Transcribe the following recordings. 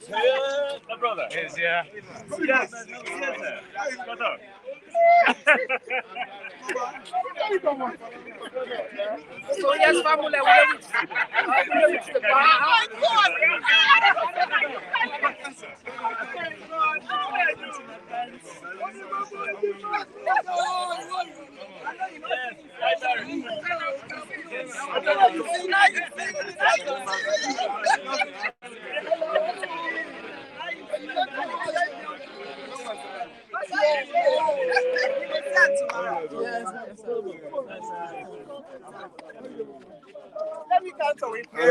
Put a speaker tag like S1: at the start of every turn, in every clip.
S1: My brother. Yes, yeah. Yes. Brother.
S2: So yes, family, we reach the bar. Let me count away. How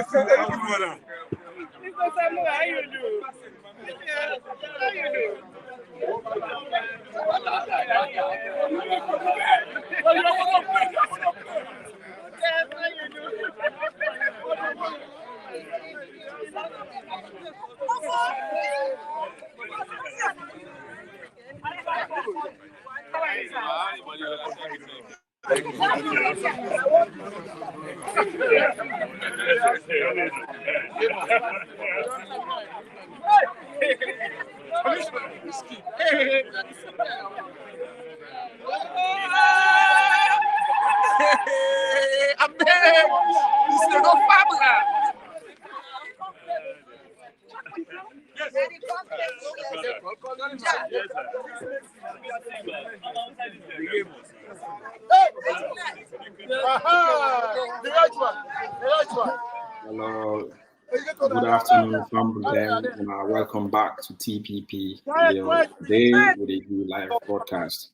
S2: you do? How you do? I'm there. This is no fabula.
S3: Hello. Good afternoon, family. Welcome back to TPP. Today with a new live broadcast.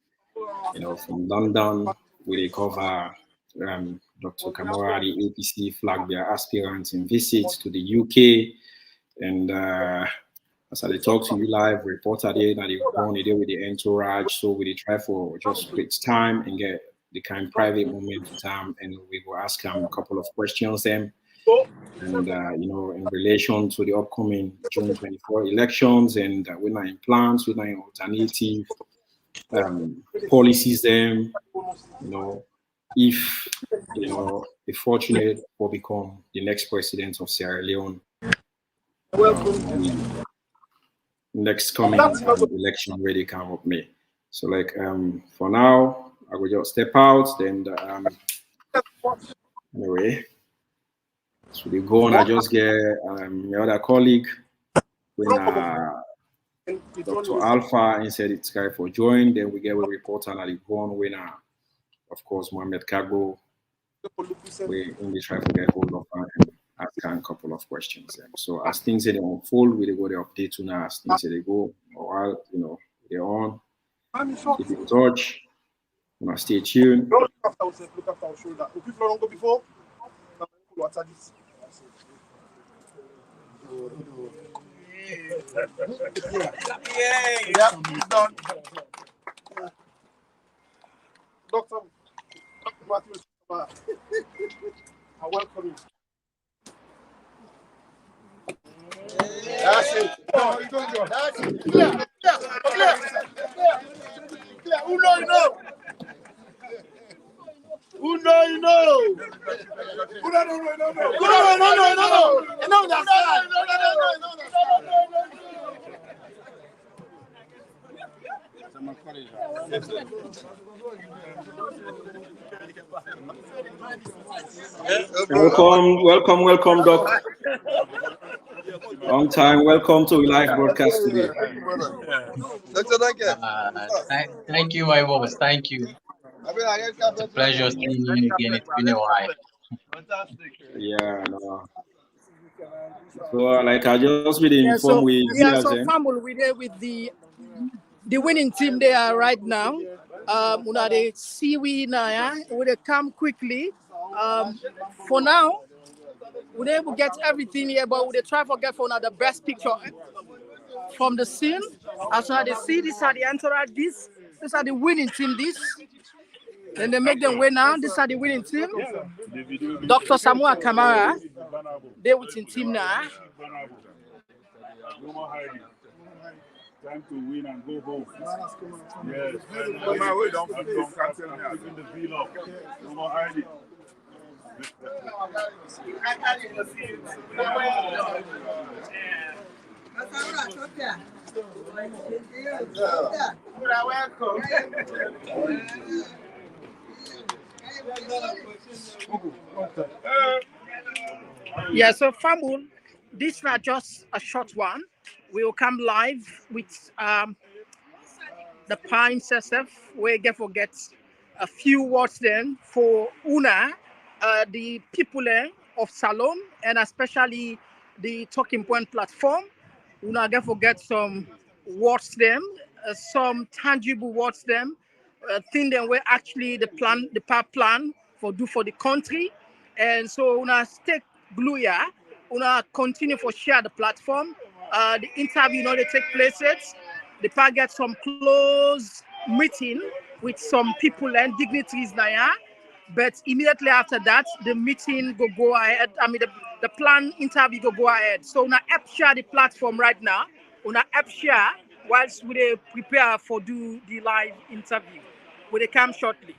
S3: From London, we cover Dr. Kamara, the APC flag their aspirants in visits to the UK, and as I talk to you live, reporter there that they gone there with the entourage, so we try for just quick time and get the kind of private moment to time, and we will ask them a couple of questions them. And in relation to the upcoming June 24 elections, and we're not in plans, we're not in alternative policies. Them, if the fortunate will become the next president of Sierra Leone, next coming election where they can help me. So for now, I will just step out. Then anyway. So they go and I just get my other colleague when Dr. Alpha and said it's guy for join. Then we get a reporter and they go on when of course Mohamed Kago we only try to get hold of her and ask her a couple of questions. So as things they unfold, we go the update to now as things they go while they're on. Keep in touch. Stay tuned.
S4: Yeah, done. Dr. Matthew, I welcome you. That's it. No, you don't go. That's it. Clear. Who know you know? Who know you know? Who don't know? No. No, that's right. No.
S3: Welcome, Doc. Long time. Welcome to live broadcast today.
S5: Thank you, my boss. Thank you. It's a pleasure seeing you again. It's been a while.
S3: Yeah, no. So, I just been informed with
S2: family we're there with the winning team there right now. They see we now, they come quickly. For now, we able to get everything here, but we try to get for the best picture from the scene. As soon as they see this are the entourage, these are the winning team. Then they make them win now. These are the winning team. Dr. Samura Kamara, they winning team now.
S1: Time to win and go home. Yes. My way don't cancel me. Even the feel up. No more hiding.
S2: Yeah, so Famul, this is not just a short one. We will come live with the Pine SF, where get forget a few words then for Una, the people of Salon, and especially the Talking Point platform. Una get forget some words them, some tangible words them, thing them where actually the part plan for do for the country. And so una stay glue ya, una continue for share the platform. The interview, they take places. The park get some close meeting with some people and dignitaries now. But immediately after that, the meeting go ahead. I mean, the plan interview go ahead. So una app share the platform right now. Una app share whilst we prepare for do the live interview. We come shortly.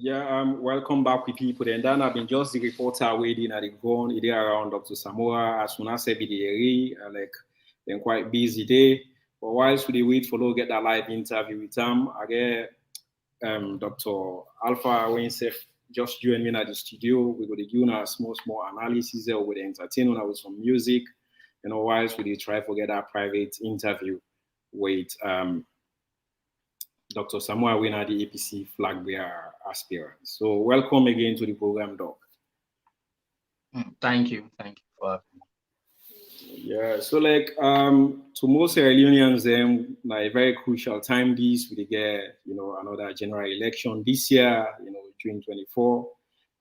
S3: Yeah, welcome back with people. And then I've been just the reporter waiting at the gun, it around Dr. Samura, as soon as I be like then quite busy day. But whilst we wait for to get that live interview with him, I get Dr. Alpha Winsef just joined me at the studio. We're going to do a small analysis there with the entertainment with some music, whilst we try to get that private interview with Dr. Samoa Winner, the APC flag bearer aspirant. So welcome again to the program, Doc.
S5: Thank you for having me.
S3: Yeah, so like to most Sierra Leoneans, like a very crucial time this we get, another general election this year, June 24.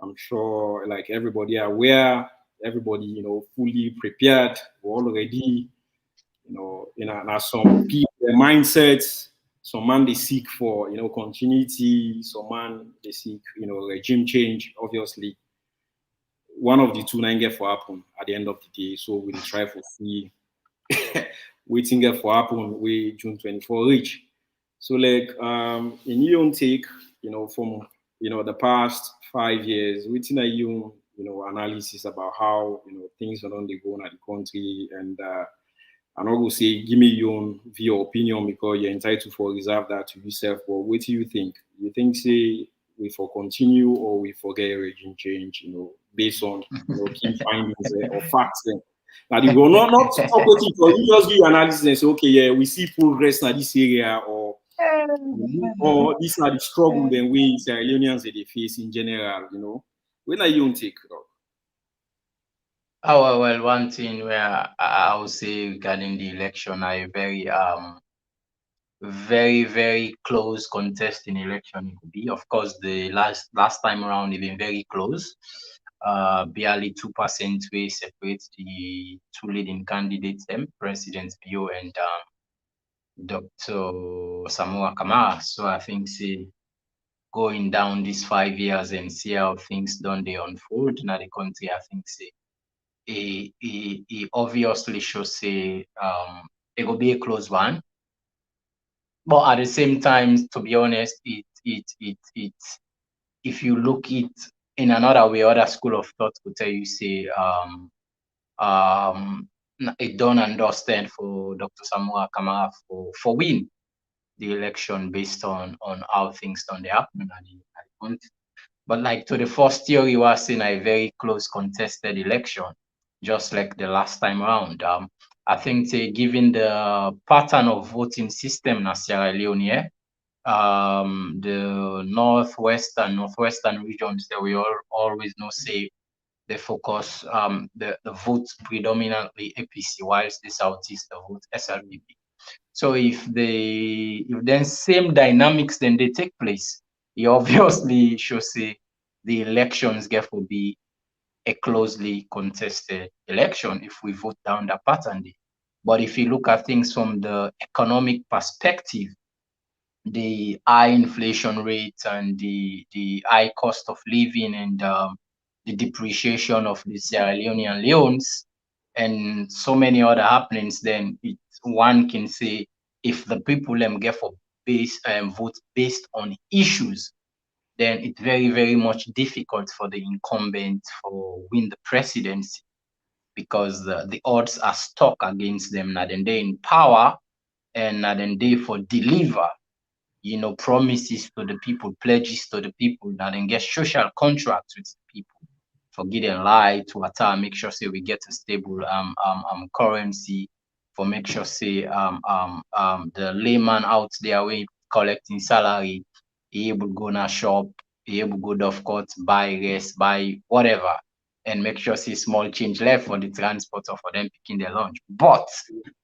S3: I'm sure like everybody aware, everybody, fully prepared, we're already, in some people mindsets. Some man they seek for continuity, some man they seek regime change. Obviously, one of the two nine get for happen at the end of the day. So we try for see waiting get for happen we June 24 reach. So like in your own take, from the past 5 years, within a you analysis about how things are on the go in the country and I'm not going to say give me your own view opinion because you're entitled for reserve that to yourself. But what do you think? You think say we for continue or we forget regime change? Based on key findings or facts. Now they go not talk with it or you just give analysis and say okay yeah we see progress in this area or these are the struggle then we Sierra Leoneans they face in general. When are you on take?
S5: Oh well, one thing where I would say regarding the election, I very close contest in election it could be. Of course, the last time around it been very close. Barely 2% we separate the two leading candidates, President Bio and Dr. Samura Kamara. So I think say going down these 5 years and see how things done they unfold in the country, I think say he obviously should say it will be a close one. But at the same time, to be honest, it if you look it in another way, other school of thought could tell you say it don't understand for Dr. Samura Kamara for win the election based on how things done they happen at the country. But like to the first year, you are seeing a very close contested election, just like the last time around. I think given the pattern of voting system in Sierra Leone, the northwestern regions that we always know say they focus the votes predominantly APC, whilst the southeast the vote SLPP. So if then same dynamics then they take place, you obviously should say the elections get to be a closely contested election if we vote down that pattern. But if you look at things from the economic perspective, the high inflation rate and the high cost of living and the depreciation of the Sierra Leonean leones and so many other happenings, then one can say if the people get for vote based on issues, then it's very, very much difficult for the incumbent for win the presidency, because the odds are stuck against them. Now then they in power, and now then they for deliver, promises to the people, pledges to the people, now then get social contracts with the people, for getting lie to attack, make sure say we get a stable currency, for make sure say the layman out there we collecting salary, he able go na shop, he able go off court, buy rest, buy whatever, and make sure say small change left for the transport or for them picking their lunch. But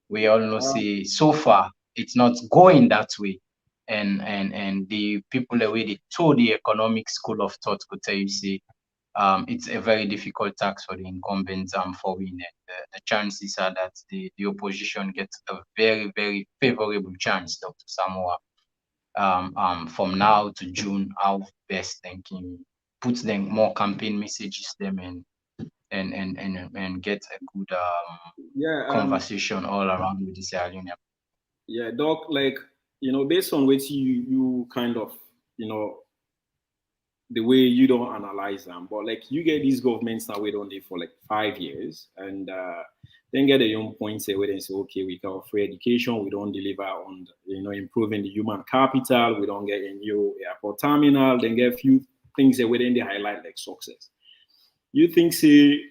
S5: we all know say so far it's not going that way. And the people the way they told the economic school of thought could tell you say it's a very difficult task for the incumbents for winning. The chances are that the opposition gets a very, very favorable chance, Dr. Samoa, from now to June, how best thinking puts them more campaign messages them and get a good conversation all around with the Sierra Leone.
S3: Yeah, Doc, like, based on what you kind of, the way you don't analyze them, but like you get these governments now wait on there for like 5 years, and then get a young point say where they say, okay, we got free education, we don't deliver on improving the human capital, we don't get a new airport terminal, then get a few things that within they highlight like success. You think say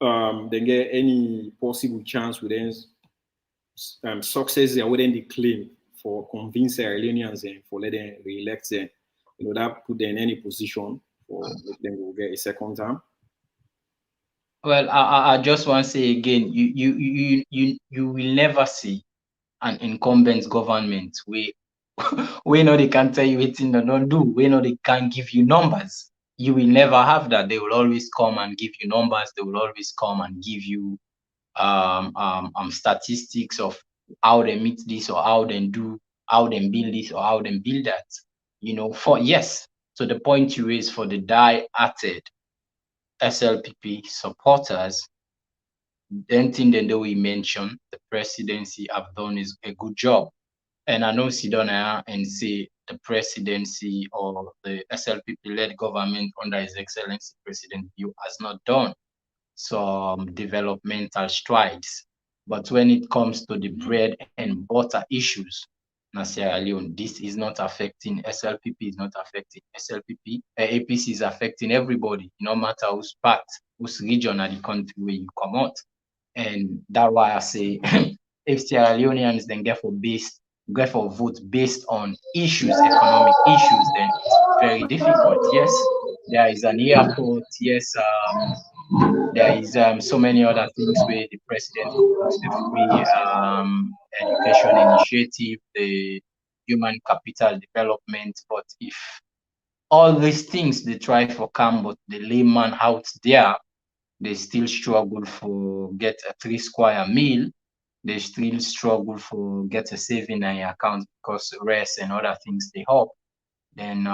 S3: then get any possible chance within success that within the claim for convince Sierra Leoneans and for letting re-elect them, that put them in any position for them to get a second term?
S5: Well, I just want to say again, you will never see an incumbent government we know they can tell you anything they don't do. We know they can't give you numbers. You will never have that. They will always come and give you numbers. They will always come and give you statistics of how they meet this or how they do, how they build this or how they build that. For yes, so the point you raise for the die-hearted SLPP supporters, then thing that we mentioned, the presidency have done is a good job. And I know Sidona and say the presidency or the SLPP-led government under His Excellency President Yu has not done some developmental strides. But when it comes to the bread and butter issues, in Sierra Leone, this is not affecting SLPP, is not affecting SLPP. APC is affecting everybody, no matter whose part, whose region of the country where you come out. And that's why I say if Sierra Leoneans then get for vote based on issues, economic issues, then it's very difficult. Yes, there is an airport. Yes, there is so many other things where the president puts the free education initiative, the human capital development. But if all these things they try for come, but the layman out there, they still struggle for get a 3 square meal. They still struggle for get a saving in your account because rest and other things they hope. Then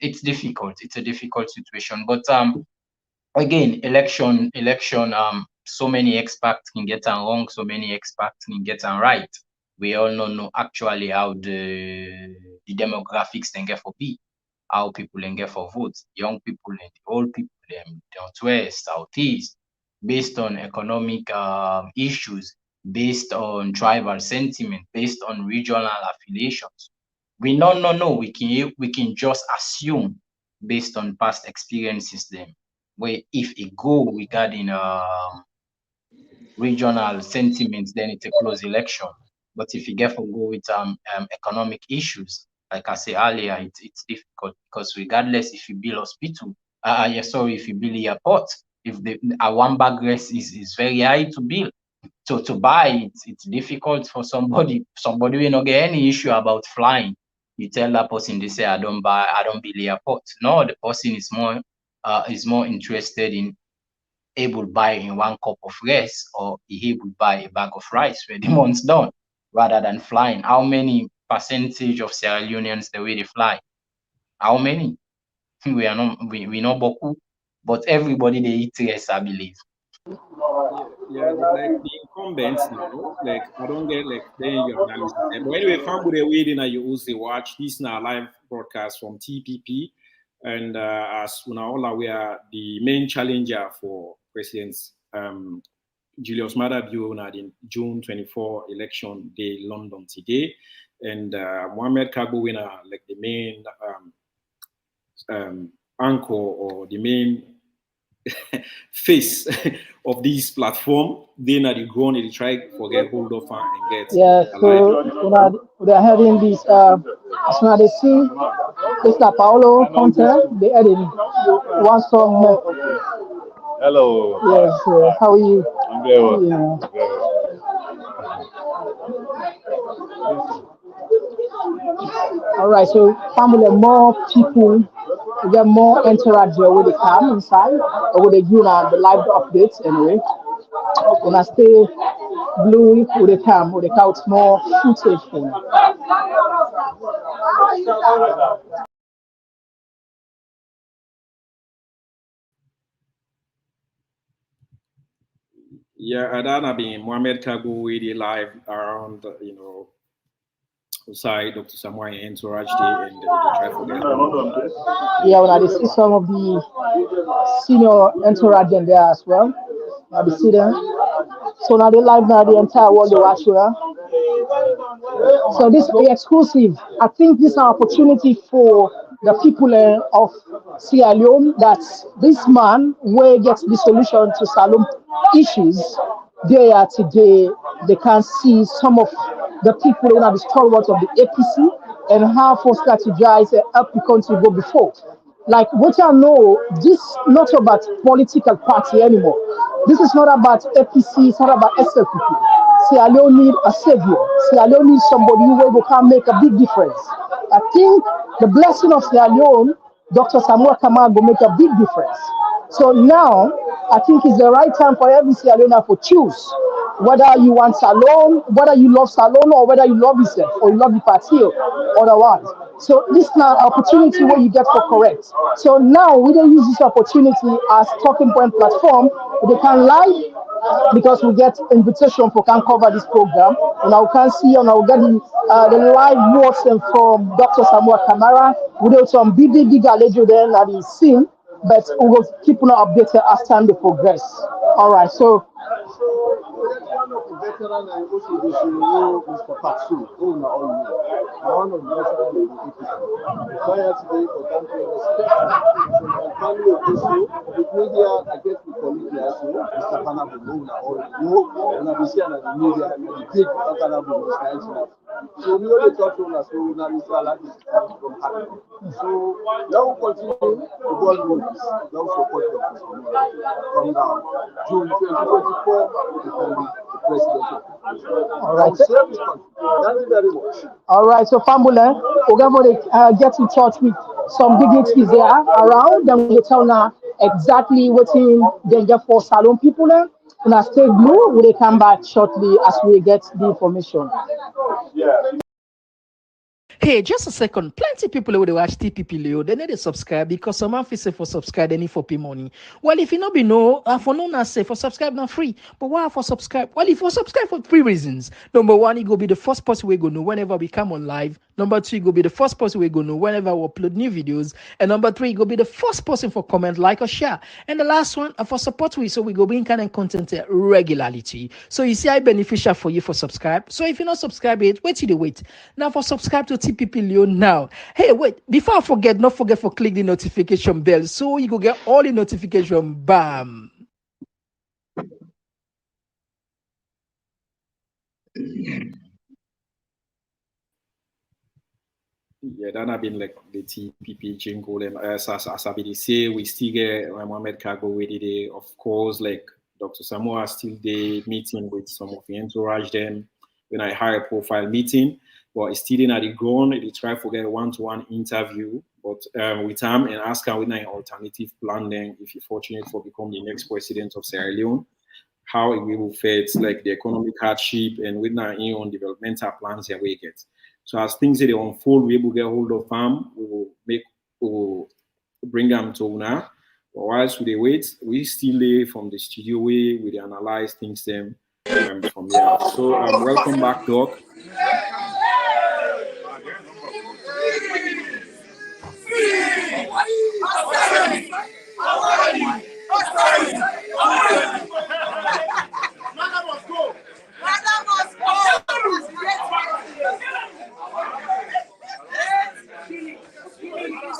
S5: it's difficult. It's a difficult situation. But again, election. So many experts can get it wrong. So many experts can get it right. We all know actually how the demographics can get for be, how people can get for votes, young people and the old people, them northwest, southeast, based on economic issues, based on tribal sentiment, based on regional affiliations. We no. We can just assume based on past experiences them. Where if it go regarding regional sentiments, then it's a close election. But if you get for go with economic issues, like I said earlier, it's difficult because regardless if you build hospital, if you build airport, if the one bag rest is very high to build. So to buy it's difficult for somebody will not get any issue about flying. You tell that person, they say I don't build airport. No, the person is more interested in able buy in 1 cup of rice or he able buy a bag of rice where the month's done rather than flying. How many percentage of Sierra Leoneans the way they fly? How many? We know beaucoup, but everybody they eat rice, I believe.
S3: Yeah, like the incumbents now, like I don't get like then your analysis there. But anyway, family waiting and you also watch this now live broadcast from TPP. And as we are all aware, the main challenger for President Julius Maada Bio na the June 24 election day London today, and Mohamed Kagbo winner like the main anchor or the main face of this platform. They na the grown they try to get hold of and get
S2: so we are having this as soon as they see Mr. Paolo Conte, they added one song more.
S1: Hello.
S2: Yes, how are you?
S1: I'm very well.
S2: Yeah. All right, so family, more people, we get more interaction with the cam inside, or with the the live updates anyway. When I stay blue with the cam, with the couch more footage for me.
S3: Yeah, that have been Mohamed Kagbo really live around, outside Dr. Samoa and entourage day, and they try to get.
S2: Yeah, when I see some of the senior entourage in there as well. I see them. So now they live now the entire world they watch here. So this is exclusive. I think this is an opportunity for the people of Sierra Leone that this man where gets the solution to Salome issues. They are today. They can see some of the people in the stalwarts of the APC and how for strategize and help the country go before. Like what I know, this not about political party anymore. This is not about APC, it's not about SLPP. Sierra Leone need a savior. Sierra Leone needs somebody who can make a big difference. I think the blessing of Sierra Leone, Dr. Samura Kamara will make a big difference. So now, I think it's the right time for every Sierra Leoneer to choose whether you want Salone, whether you love Salone, or whether you love yourself, or you love the party, or otherwise. So this is now opportunity where you get for correct. So now we don't use this opportunity as talking point platform. They can live because we get invitation for can cover this program, and I can see and I will get the live words from Dr. Samura Kamara. We do some big legend there that is seen, but we will keep on updated as time they progress. All right, so.
S4: Veteran and also the CEO, Mr. Patsu, who are all new. One of the veterans of the EPC. Prior today, for country respect, and family of this show, with media, I get to colleague also, Mr. Panabu, who are all new, and I will see another media, and the big Panabu, Mr. Anthony. So we only talk to us, so we now need to allow this from happening. So now we continue to go on with this. Now support the from now, June 2024, we can be the president. All right. Thank you very much.
S2: All right, so Fambula, we're going to get in touch with some dignitaries there around. Then we'll tell now exactly what's in danger for Salone people there. And I stay blue, we'll come back shortly as we get the information.
S1: Yeah.
S2: Hey, just a second. Plenty people who watch TPP Leo, they need to subscribe because someone say for subscribe, they need for pay money. Well, if you not be know, for no not say for subscribe not free. But why for subscribe? Well, if you subscribe for 3 reasons. Number one, it go be the first person we go know whenever we come on live. Number two, it go be the first person we go know whenever we upload new videos. And number three, it go be the first person for comment, like, or share. And the last one, for support we, so we go bring kind of content regularity. So you see, I beneficial for you for subscribe. So if you not subscribe it, wait till you wait. Now for subscribe to TPP Leo now. Hey, wait, before I forget, not forget for click the notification bell so you go get all the notification. Bam.
S3: Yeah, that have been like the TPP jingle. And as I be say, we still get Mohamed Kagbo with it. Of course, like Dr. Samoa still the meeting with some of the entourage them when I higher profile meeting. But it's still in at the ground. They try to get a one-to-one interview, but with him and ask him with an alternative plan then if you're fortunate for become the next president of Sierra Leone, how it will fit like the economic hardship and with our own developmental plans that we get. So as things that they unfold, we will get hold of them. We will bring them to now. But whilst we wait, we still lay from the studio way. We analyze things them from there. So welcome back, Doc.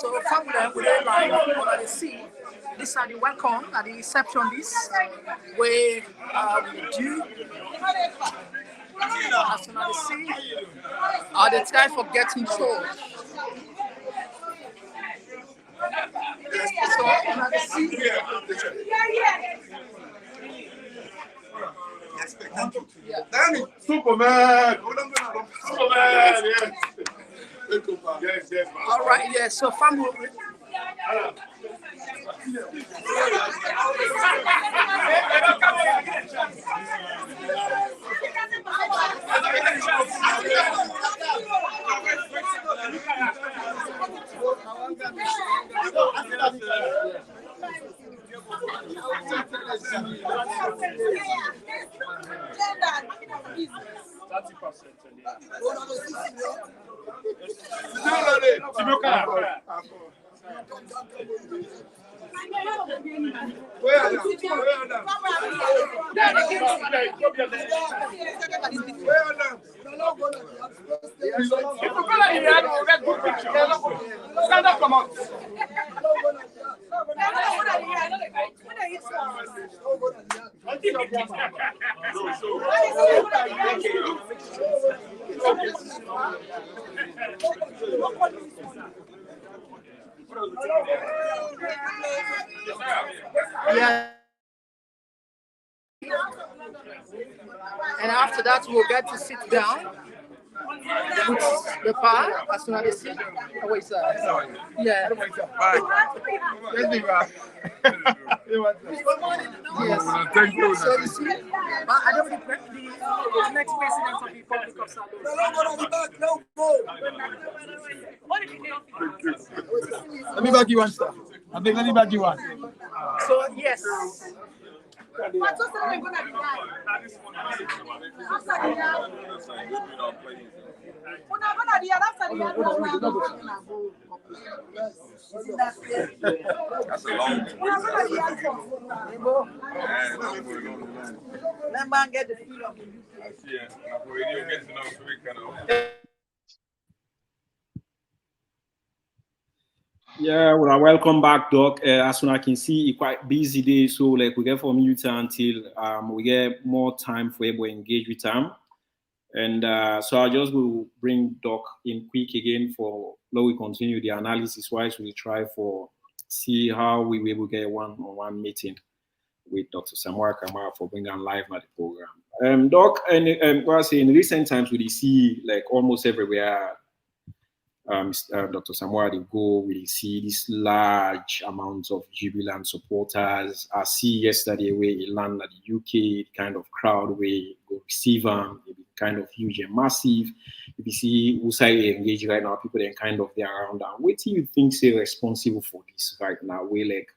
S2: So from there, we are live on the sea. These are the welcome at the receptionists where we do as soon as the sea are the time for getting told. So on the sea.
S1: Superman! Superman! Yes. Yes, yes.
S2: All right, yeah. So family.
S1: Stand up, come on.
S2: Yeah. And after that, we'll get to sit down with the bar as soon as they sit. Oh, wait, sir. Yeah. Yes.
S1: Thank you.
S2: So you see, but I don't think the next president of the Republic of South
S6: Let me back you one, sir. Let me back you one.
S2: So yes.
S1: That's a long
S3: Yeah, well, welcome back, Doc. As soon as I can see, it's quite busy day, so like we get from you until we get more time for able to engage with them. And so I just will bring Doc in quick again for now we continue the analysis wise. We try for see how we will able to get one-on-one meeting with Dr. Samura Kamara for bringing live at the program. Doc, and what I say in recent times we see like almost everywhere. Dr. Samoa, they go, we see these large amounts of jubilant supporters. I see yesterday where he landed at the UK, kind of crowd where go receive him, kind of huge and massive. If you see Usai engage right now, people then kind of there around that. What do you think is responsible for this right now? Where like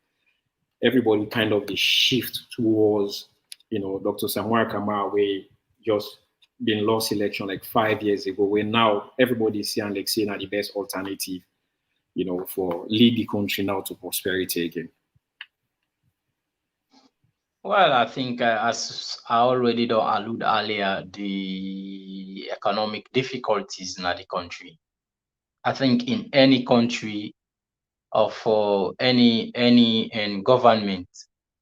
S3: everybody kind of the shift towards, Dr. Samura Kamara, where just been lost election like 5 years ago, where now everybody's seeing like saying the best alternative, for lead the country now to prosperity again.
S5: Well, I think as I already don't allude earlier, the economic difficulties in the country. I think in any country or for any government,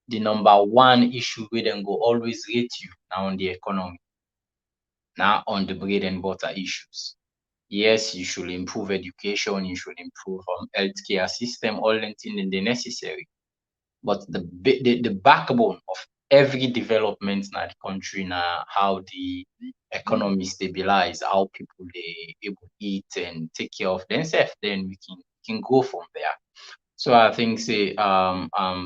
S5: the number one issue we then go always rate you now on the economy. Now on the bread and butter issues. Yes, you should improve education, you should improve healthcare system, all the things in the necessary. But the backbone of every development in the country now, how the economy stabilize, how people they able to eat and take care of themselves, then we can go from there. So I think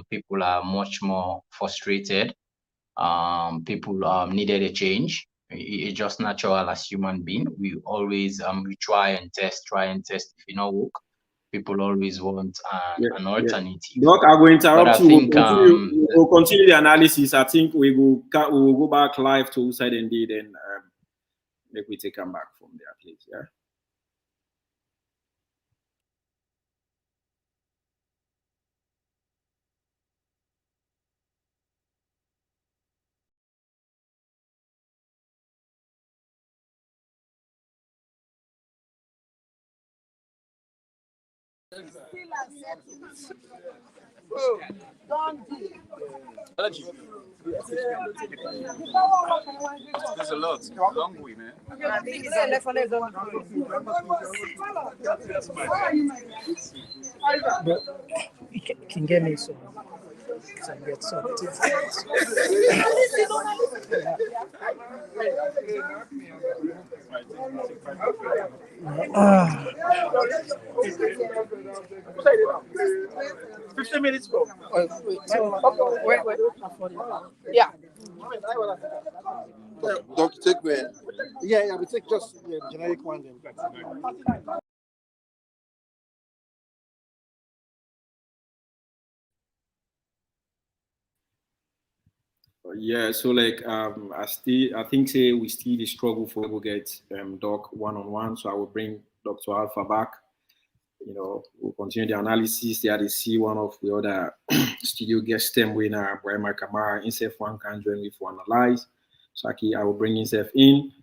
S5: people are much more frustrated. People needed a change. It's just natural as human being. We always we try and test. If it not work, people always want an alternative.
S3: Doc, I'm going to interrupt
S5: you.
S3: We'll continue the analysis. I think we will go back live to Side Indeed and maybe we take them back from there, please. Yeah.
S6: There's a lot. Long way, man.
S2: You can get me some. So I get something. Ah.
S6: 15 minutes, bro.
S2: Wait. Yeah.
S4: Don't take me. Yeah, we take just generic one then.
S3: Yeah, so like I think say we still the struggle for we get Doc one-on-one. So I will bring Dr. Alpha back. You know, we'll continue the analysis. There they see one of the other studio guest stem winner, Samura Kamara, himself one can join me for analyze. So I will bring himself in.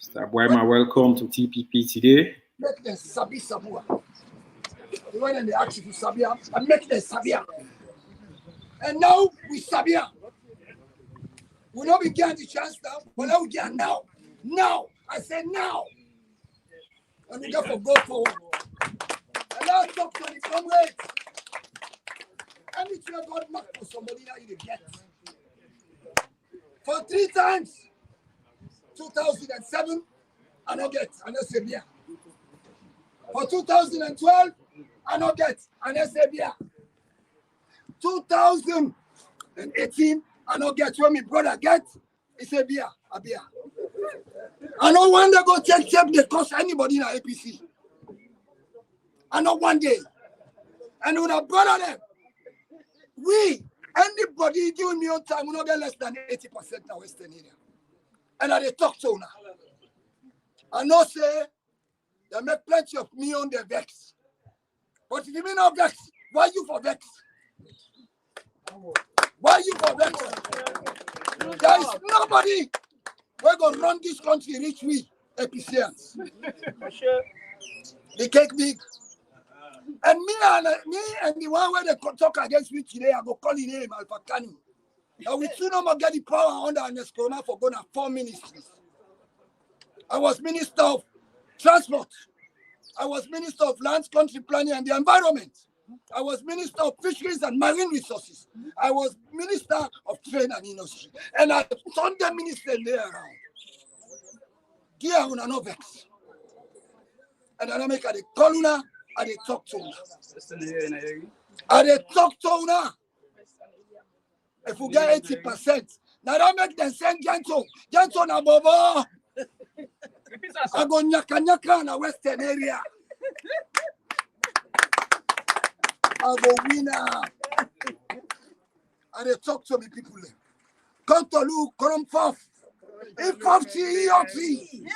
S3: Mr. Samura, welcome to TPP today.
S7: Make them sabi Samoa. The one and they ask you to Sabia and make them Sabia. And now we Sabia. We not be getting the chance now, but now we get now. Now. I say now. And we therefore go forward. And now talk to the comrades. Anything God mark for somebody now you get. For 3 times, 2007, I don't get an SABIA. For 2012, I don't get an SABIA. 2018, I don't get what my brother get. It's a beer, a beer. I know one day go check they cost anybody in a APC. I know one day. And when I brother them, anybody giving me on time, we not get less than 80% in Western area. And I talk to now. I know say they make plenty of me on the vex. But if you mean not vex, why you for vex? Why you for vex? There is nobody we're gonna run this country reach we APCians. The cake big. And me and the one where they talk against me today, I go call his name Alpha Kani. And we soon not get the power under an Escona for going to 4 ministries. I was Minister of Transport. I was Minister of Lands, Country Planning and the Environment. I was Minister of Fisheries and Marine Resources. I was Minister of Trade and Industry. And I turned the minister there around. Here I no vex. And I make a column, I talk to her. I talk to her. If we get 80%, now that make them send Janto na bobo. I go nyaka in the Western area. I go winner. And they talk to me people. Come to look, come forth. If 50 or 3.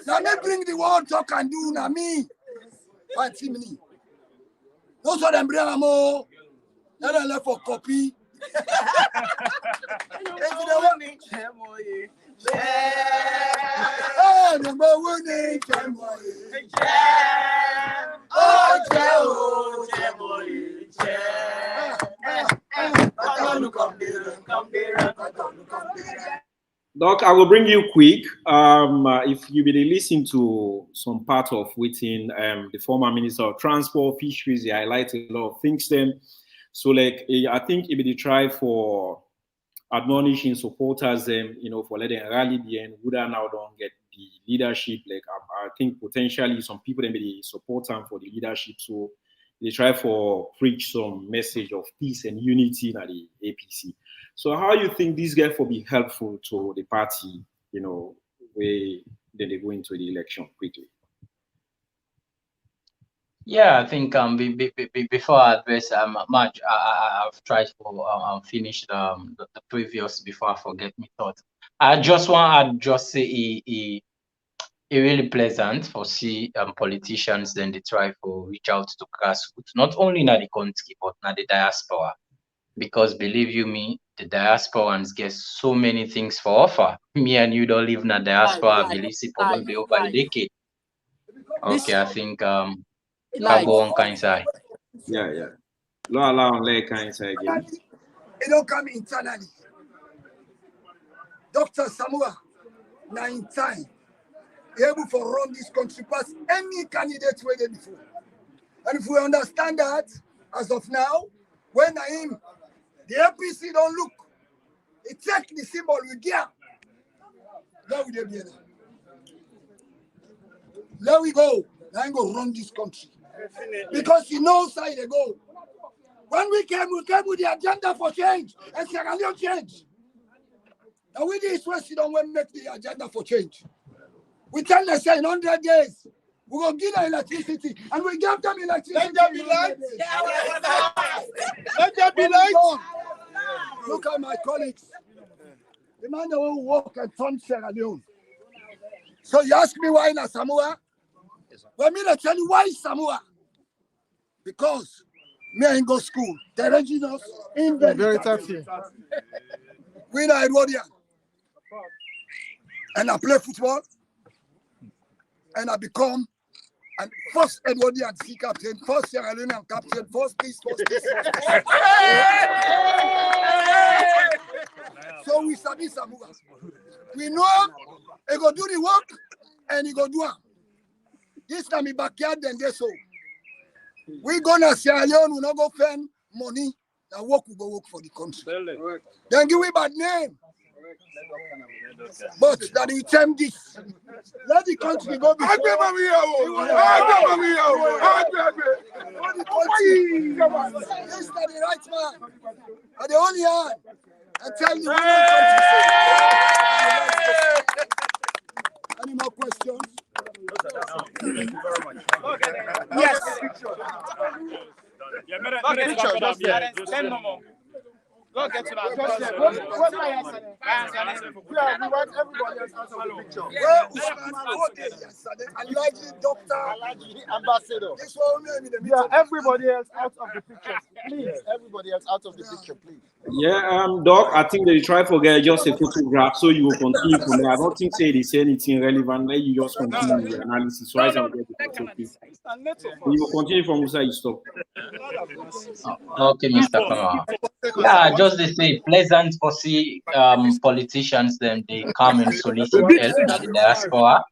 S7: Now me bring the world talk and do na me. What's me? Those of them bring a more. Now they left for copy.
S3: Doc, I will bring you quick. If you be listen to some part of within the former Minister of Transport, Fisheries, they highlight a lot of things then. So like I think if they try for admonishing supporters them, for letting rally the end, would now don't get the leadership. Like I think potentially some people then be support them for the leadership. So they try for preach some message of peace and unity in the APC. So how you think this guy will be helpful to the party, way then they go into the election quickly?
S5: Yeah, I think before I address much, I've tried to finish the previous before I forget my thoughts. I just want to just say it really pleasant for see politicians then they try to reach out to grassroots, not only in the country but in the diaspora. Because believe you me, the diasporans get so many things for offer. Me and you don't live in a diaspora, I believe it's probably over a decade. Okay, I think go on kind side.
S3: Yeah. Law allow like kind say again.
S7: It don't come internally. Dr. Samura, now in time, able to run this country past any candidate way before. And if we understand that, as of now, when the APC don't look, it take the symbol we get. There we be. There we go. Now I'm going to run this country. Because he knows how they go. When we came with the agenda for change, and Sierra Leone change. Now we this West, don't want to make the agenda for change. We tell them, say, in 100 days, we're going to give them electricity, and we give them electricity. Let there be light. Let there be light. Look at my colleagues. The man that will walk and turn Sierra Leone. So you ask me why not Samoa? Well, me to tell you why Samoa. Because me ain't go school. The regionals in very tough. We are Edwardian. And I play football. And I become an first Edwardian sea captain, first Sierra Leonean captain, first this. So we study Samoa. We know he go do the work and he go do it. This time in backyard then they so. We gonna Sierra Leone, we not go spend money and work, we go work for the country. Then give we bad name. But that we term this. Let the country go before. This is the right man. And the only hand. And tell me what country. Any more questions?
S6: Thank you very much.
S2: Yes.
S6: Go get to that. We want everybody else out of the picture. Ambassador. Yeah, everybody else out of the picture. Please, everybody else out of the picture, please.
S3: Yeah, Doc, I think they try to get just a photograph so you will continue from there. I don't think they say anything relevant. Let you just continue the analysis. So I shall get the photograph. You will continue from where you stop.
S5: Okay, Mr. Kamara. Yeah, just they say pleasant for see politicians then they come and solicit help at the diaspora.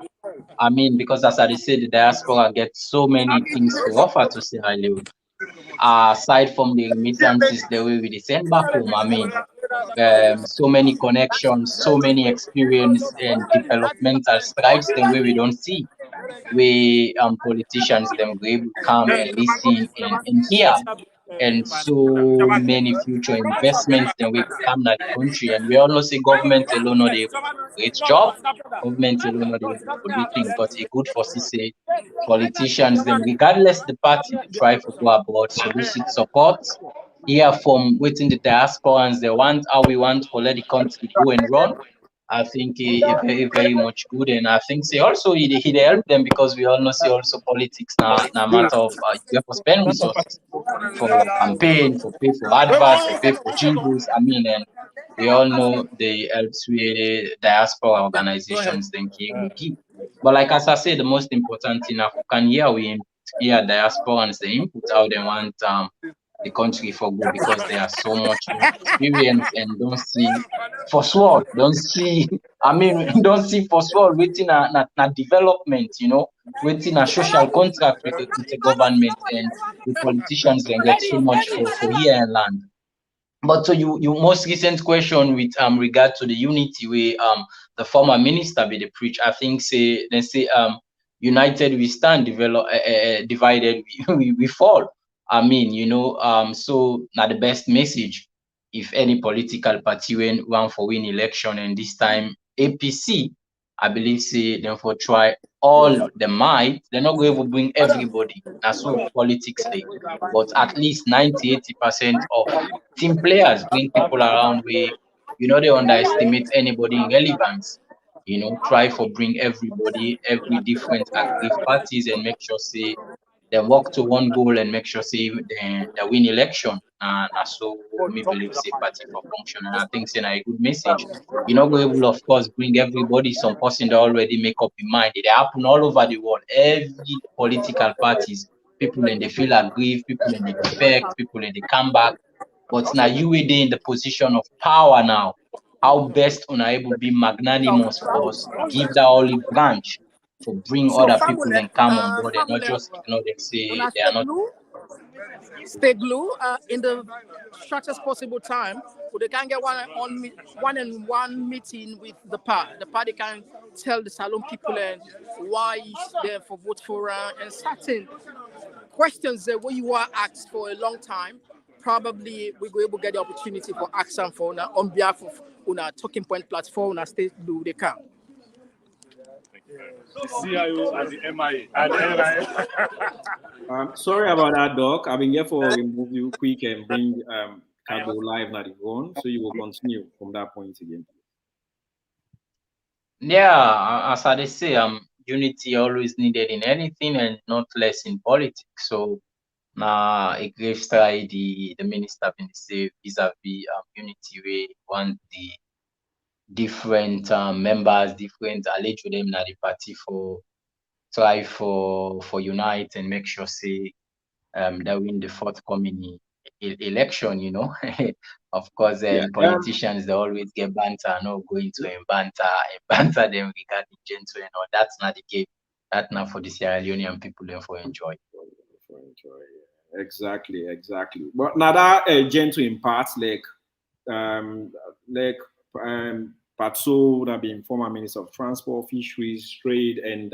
S5: I mean, because as I said, the diaspora gets so many things to offer to Sierra Leone. Aside from the remittances, the way we send back home, I mean, so many connections, so many experience and developmental strides the way we don't see. We politicians them we come and listen and hear. And so many future investments then we come to the country, and we all know say government alone not a great job, government alone not a everything, but a good for say politicians them regardless the party try to go abroad, solicit support, hear from within the diasporans they want how we want to let the country go and run. I think very, very much good, and I think say also he help them because we all know say also politics now matter of you have to spend resources for campaign, for pay for adverts, for pay for jingles. I mean, and we all know the helps with diaspora organizations then can give. But like as I said, the most important thing we can hear diasporans the input how they want the country for good, because they are so much experience and don't see for sure, don't see don't see for sure waiting a development, waiting a social contract with the government, and the politicians then get so much for here and land. But so you most recent question with regard to the unity where the former minister be the preach, I think say united we stand, divided we fall. I mean, so now the best message if any political party want for win election, and this time APC, I believe say them for try all the might. They're not going to bring everybody. That's what politics they. But at least 90-80% of team players bring people around where they underestimate anybody in relevance. Try for bring everybody, every different active parties, and make sure say they work to one goal and make sure say they win election. And so me believe say party for function. And I think it's a good message. You're not going to, of course, bring everybody, some person that already make up in mind. It happen all over the world. Every political parties people and they feel aggrieved, people and they defect, people and they come back. But now you will be in the position of power now. How best unable be magnanimous for us, give that olive branch to bring
S2: So
S5: other people and come on board and not just ignore them, say they are not.
S2: Stay glue in the shortest possible time. So they can get one-on-one meeting with the party. The party can tell the Salon people and why they're for vote for and certain questions that what you are asked for a long time. Probably we will able to get the opportunity for action for on behalf of our talking point platform. Stay glue they can.
S1: The CIO and the MIA and the NIA.
S3: Sorry about that, Doc. I've been here for remove you quick and bring Cargo live now on, so you will continue from that point again.
S5: Yeah, as I say, unity always needed in anything and not less in politics. So now a grave stride the minister been say vis-a-vis unity we want the different members, different alleged with them na the party for try for unite and make sure say that win the forthcoming election, you know. Of course, politicians they always get banter, no going to banter them regarding gentlemen and all. That's not the game. That's not for the Sierra Leonean people then for enjoy.
S3: Exactly. But now that gentle in parts Patso would have been former Minister of Transport, Fisheries, Trade, and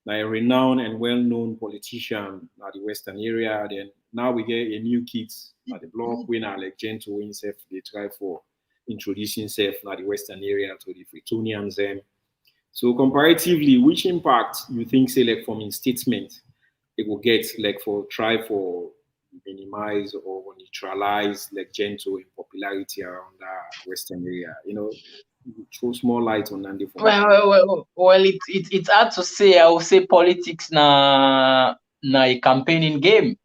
S3: a renowned and well-known politician at the Western area. Then now we get a new kid at the block winner like Gentle himself. They try for introducing himself at the Western area to the Freetonians. So comparatively, which impact you think say like from his statement it will get like for try for minimize or neutralize like Gentle in popularity around that Western area? You know, throw small light on that.
S5: Well, it's hard to say. I would say politics na a campaigning game.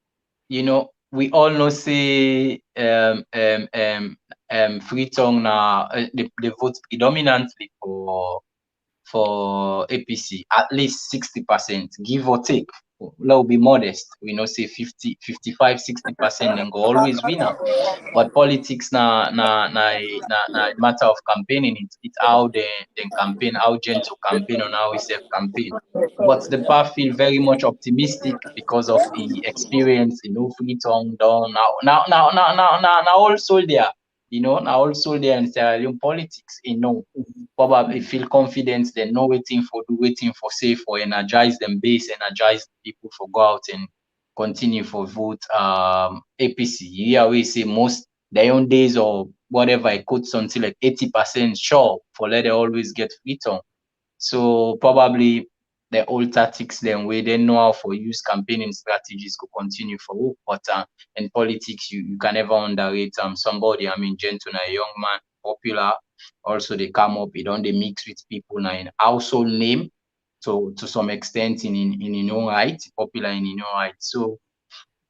S5: You know, we all know say Freetong na they vote predominantly for APC, at least 60%, give or take. Let's be modest. We know say 50, 55, 60% then go always winner. But politics na a matter of campaigning. It's how they campaign, how Gentle campaign on how we self campaign. But the path feel very much optimistic because of the experience, you know, Freetong down now also there. You know, now also there in Sierra Leone politics, you know, probably feel confident, they know waiting for say for energize them base, energize people for go out and continue for vote APC. Yeah, we say most their own days or whatever I quote something like 80% sure for let they always get Freetong. So probably the old tactics then where they know how for use campaigning strategies could continue for hope. But in politics you can never underrate somebody. I mean Gentle, a young man, popular. Also they come up, they don't they mix with people now in household name to some extent in your own right, popular in your own right. So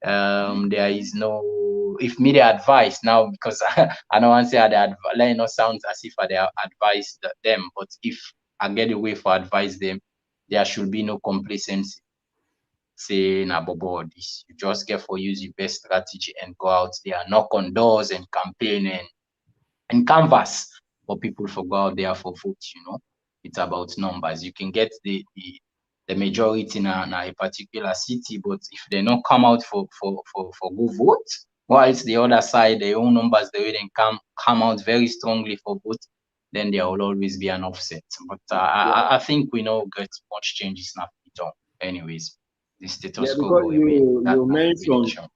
S5: there is no if me the advice now because I don't want to say let it not sound as if I advise them, but if I get a way for advise them, there should be no complacency. Say na bobo this. You just get for use your best strategy and go out there, knock on doors and campaign and canvas for people for go out there for vote, you know. It's about numbers. You can get the majority in a particular city, but if they don't come out for go vote, whilst the other side, their own numbers, they then come out very strongly for vote, then there will always be an offset. But I think we know get much changes now. Anyways, the status quo will remain.
S3: You mentioned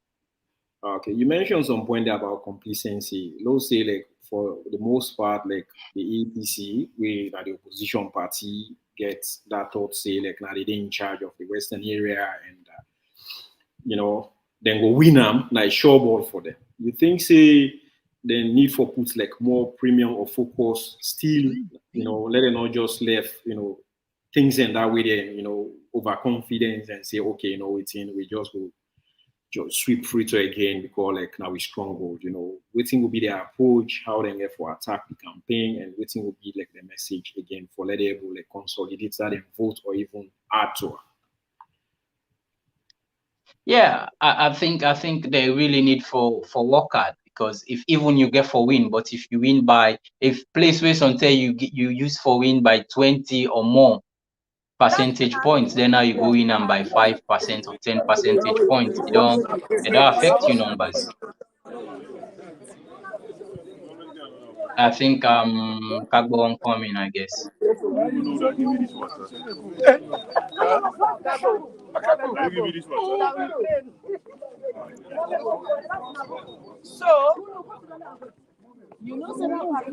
S3: you mentioned some point about complacency. Let's say like for the most part, like the APC, we the opposition party gets that thought say like now they're in charge of the Western area and you know then go win them like sure ball for them. You think say the need for put like more premium or focus still, you know, let it not just left, you know, things in that way then, you know, overconfidence and say, okay, you know, we just go sweep Frito again because like now we stronghold, you know, waiting will be their approach, how they get for attack the campaign, and waiting will be like the message again for let able like consolidate that and vote or even add to it.
S5: Yeah, I think they really need for work hard, because if even you get for win, but if you win by, if place where until you use for win by 20 or more percentage points, then now you go in and by 5% or 10 percentage points, it don't affect your numbers. I think Kagbo won't come in, I guess.
S2: So, you know,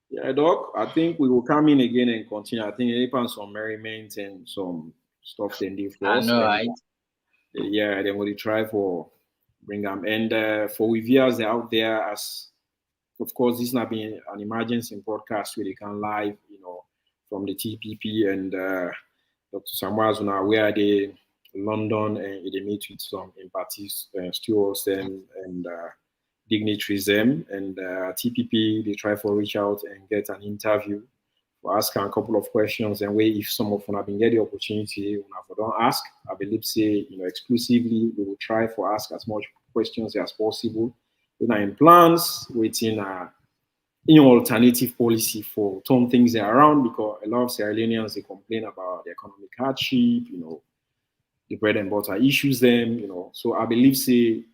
S3: Yeah, Doc, I think we will come in again and continue. I think it depends on merriment and some stuff then they for
S5: I
S3: us.
S5: know,
S3: And
S5: right?
S3: yeah, then we'll try for bring them. And for we viewers out there, as of course, this not being an emergency podcast where they can live, from the TPP and Dr. Samura where they London and they meet with some empathies, stewards and dignitaries them and TPP. They try for reach out and get an interview for asking a couple of questions and way if some of them have been get the opportunity, when I don't ask, I believe say exclusively we will try for ask as much questions as possible. In plans, waiting alternative policy for turn things around because a lot of Sierra Leoneans they complain about the economic hardship, the bread and butter issues them, So I believe say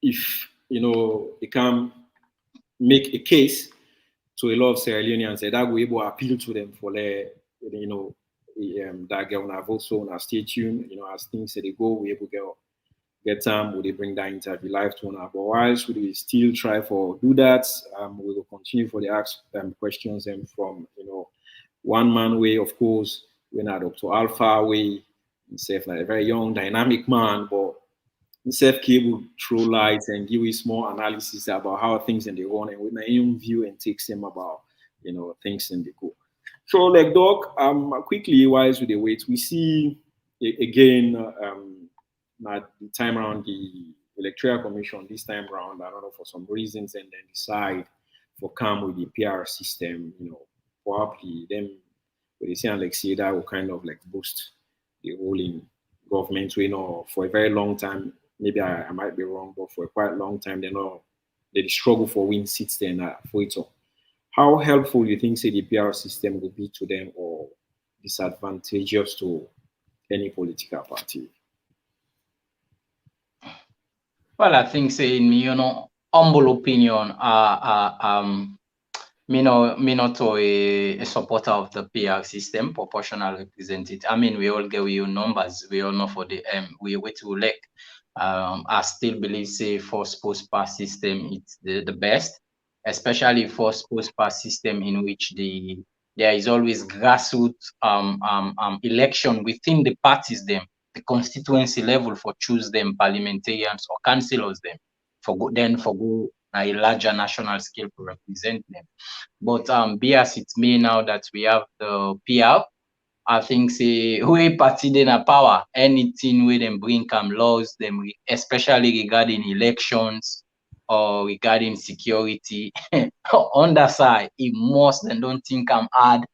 S3: if they can make a case to a lot of Sierra Leoneans that will able to appeal to them for their that get on a vote so on a stay tuned, as things that they go, we able to get time, will they bring that interview live to one. But whilst we still try for do that, we will continue for the ask questions and from one man way, of course, we're not Dr. Alpha way, himself like a very young, dynamic man, but himself cable throw lights and give us more analysis about how things in the run and with my own view and takes him about things in the go. So like Doc, quickly whilst we the wait, we see again not the time around the electoral commission this time around, I don't know for some reasons, and then decide for come with the PR system, probably them with the same like say that will kind of like boost the ruling government. We know for a very long time, maybe I might be wrong, but for a quite long time they struggle for win seats then for it all. How helpful do you think say the PR system will be to them or disadvantageous to any political party?
S5: Well, I think saying me, humble opinion, me not a supporter of the PR system, proportional representative. I mean, we all get your numbers. We all know for the we wait to elect. I still believe say force post pass system it's the best, especially force post pass system in which there is always grassroots election within the parties them, the constituency level for choose them parliamentarians or councillors them for go a larger national scale to represent them. But be as it may now that we have the PR, I think say we party then a power, anything where them bring come laws, them especially regarding elections or regarding security on that side, it must and don't think I'm hard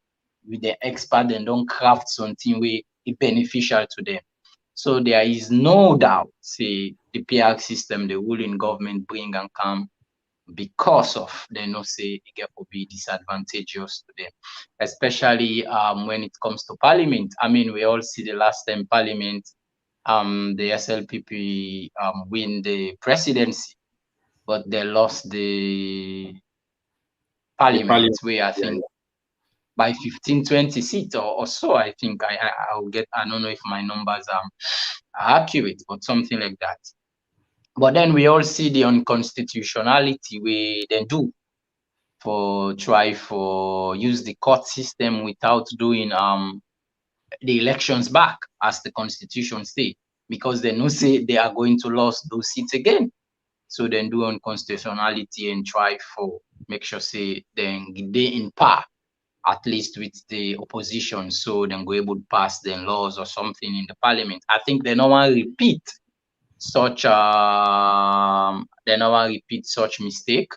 S5: with the expert and don't craft something where it beneficial to them. So there is no doubt, say the PR system the ruling government bring and come because of they know say it get to be disadvantageous to them, especially when it comes to parliament. I mean, we all see the last time parliament, the SLPP win the presidency, but they lost the parliament where I think by 15, 20 seats or so. I think I'll get, I don't know if my numbers are accurate, but something like that. But then we all see the unconstitutionality we then do for try for use the court system without doing the elections back as the constitution state. because they know say they are going to lose those seats again. So then do on constitutionality and try for make sure say then they in par at least with the opposition, so then go able to pass the laws or something in the parliament. I think they don't want to repeat such mistake.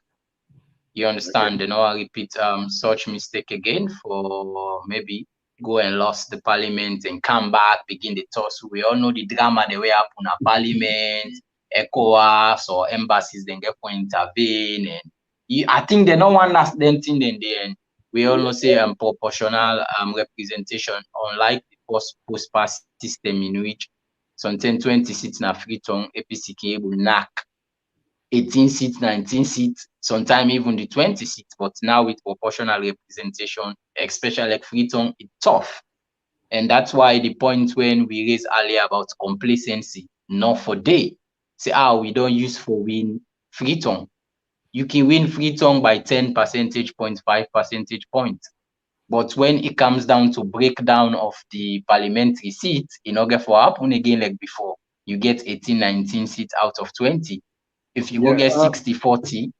S5: You understand?
S3: Okay.
S5: They don't want to repeat such mistake again for maybe go and lost the parliament and come back, begin the toss. We all know the drama the way happen at parliament, ECOWAS or embassies then get to intervene, and I think they don't want last them thing in the end. We all know say proportional representation, unlike the post pass system in which something 20 seats na free tongue APC can able knock 18 seats, 19 seats, sometimes even the 20 seats, but now with proportional representation, especially like Freetown, it's tough. And that's why the point when we raised earlier about complacency, not for day. Say, we don't use for win Freetown. You can win Freetown by 10 percentage points, 5 percentage points. But when it comes down to breakdown of the parliamentary seats, in order for happen again like before, you get 18, 19 seats out of 20. If you go get 60-40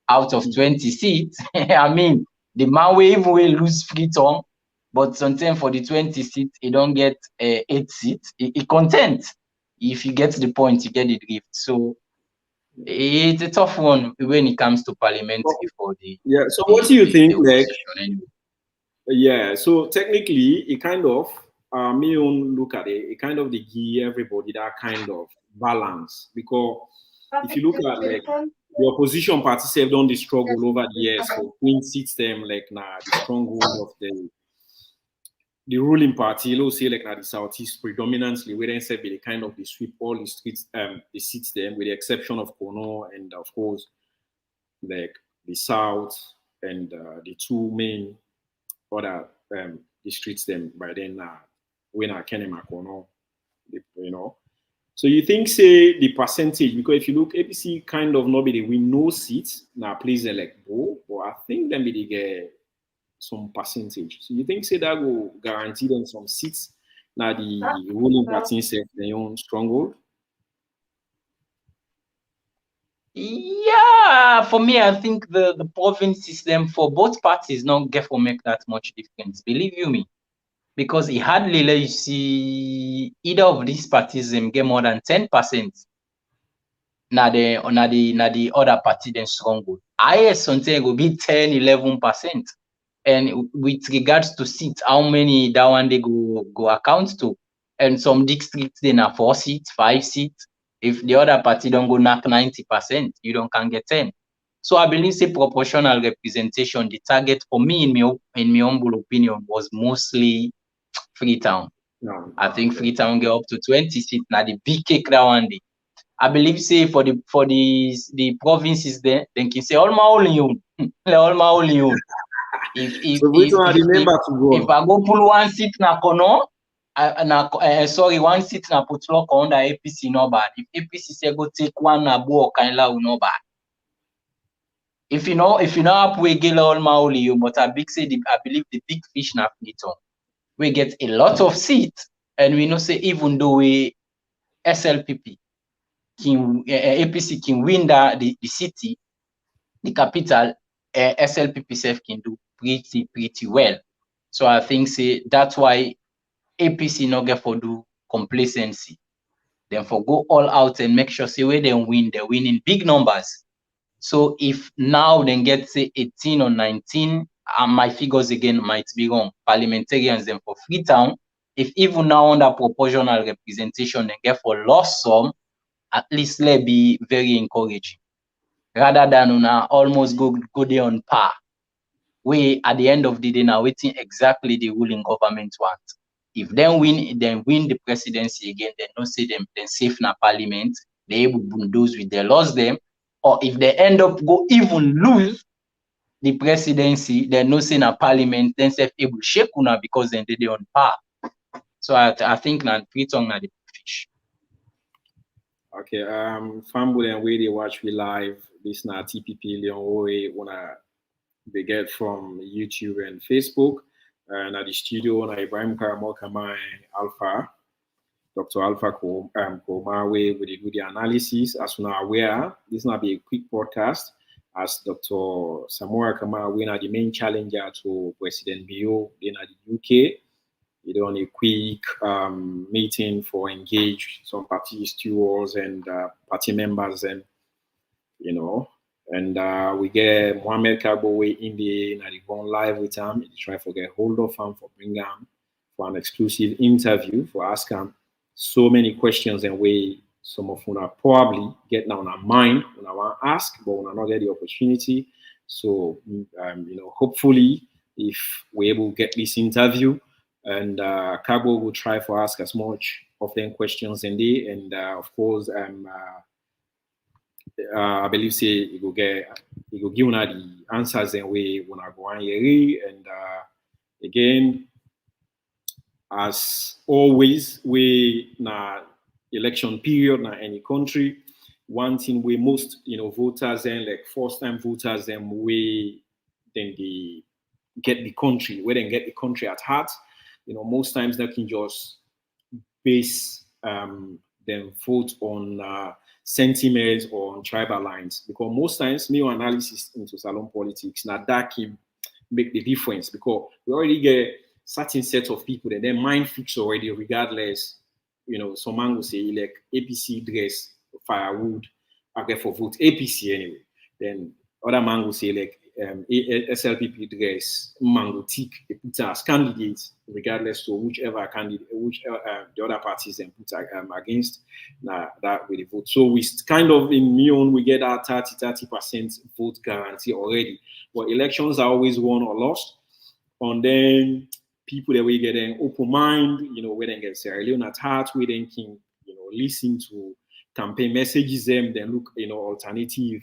S5: out of 20 seats, I mean, the man will even lose Freetown, but sometimes for the 20 seats, he don't get 8 seats. He content. If you get the point, you get the drift. So it's a tough one when it comes to parliamentary for the.
S3: Yeah. So what do you think, like?
S5: Anyway.
S3: Yeah. So technically, it kind of me own look at it. It kind of give everybody that kind of balance, because if you look at like the opposition parties have done the struggle over the years for Queen system, like now the stronghold of the ruling party, let's say like now the Southeast predominantly, where they say they kind of they sweep all the streets, the seats them, with the exception of Kono and of course like the South and the two main other districts them by then when I can Kono, you know. So you think, say, the percentage, because if you look, APC kind of nobody win no seats now plays like Bo, but I think then they get some percentage. So you think, say, that will guarantee them some seats now the ruling party set their own stronghold?
S5: Yeah, for me, I think the province system for both parties not get for make that much difference. Believe you me. Because it hardly let you see either of these parties get more than 10%. Now the other party then stronghold. IS something will be 10-11%. And with regards to seats, how many that one they go account to? And some districts then are 4 seats, 5 seats. If the other party don't go knock 90%, you don't can get 10. So I believe say proportional representation, the target for me in my humble opinion was mostly Freetown.
S3: No.
S5: I think Freetown get up to 20 seats. Now the big cake that one day. I believe say for the provinces there, then can say all my only own. All my only own. If I go pull one seat na Kono, sorry, one seat na Putloko under APC no bad. If APC say go take one na Bo Kaila no bad. If you know up we get all my only, but I believe the big fish na Freetown. We get a lot of seats, and we know say even though we SLPP can APC can win the city, the capital, SLPP self can do pretty well. So I think say that's why APC not get for do complacency. Then for go all out and make sure say where they win in big numbers. So if now they get say 18 or 19, my figures again might be wrong. Parliamentarians then for Freetown, if even now under proportional representation they get for lost some, at least let be very encouraging. Rather than almost go there on par. We at the end of the day now waiting exactly the ruling government want. If they win the presidency again, then don't say them then safe na parliament, they able to bulldoze with they lost them. Or if they end up go even lose the presidency, then no say na parliament, then self able shake una because then they on par. So I think na Freetown na the fish.
S3: Okay, Family and where they watch we live, this na TPP Leon Owe wanna they get from YouTube and Facebook. And at the studio na Ibrahim Kamara Alpha. Dr. Alpha Koma, where we do the analysis. As we are aware, this will be a quick podcast. As Dr. Samura Kamara, we are the main challenger to President Bio in the UK. We done a quick meeting for engage some party stewards and party members, and we get Mohammed Kabowe in the going live with him. Try to get hold of him for bring him for an exclusive interview for ask him so many questions and way some of them are probably getting on our mind when I want to ask, but when I not get the opportunity. So hopefully if we're able to get this interview, and Kabo will try for ask as much of them questions in there, and of course I believe say he will give the answers and way when I go on here. And again, as always, we na election period na any country. One thing we most voters and like first-time voters and we then they get the country, where they get the country at heart. Most times they can just base them vote on sentiments or on tribal lines, because most times me analysis into salon politics now that can make the difference, because we already get certain set of people that their mind fixed already regardless. Some man will say like APC dress firewood, I get for vote APC anyway. Then other man will say like SLPP dress mango tick put as candidates regardless to whichever candidate, the other parties and put against that with the vote. So we kind of in Mion we get that 30% vote guarantee already. But elections are always won or lost. And then people that we get an open mind, we then get Sierra Leone at heart, we then can listen to campaign messages them, then look alternative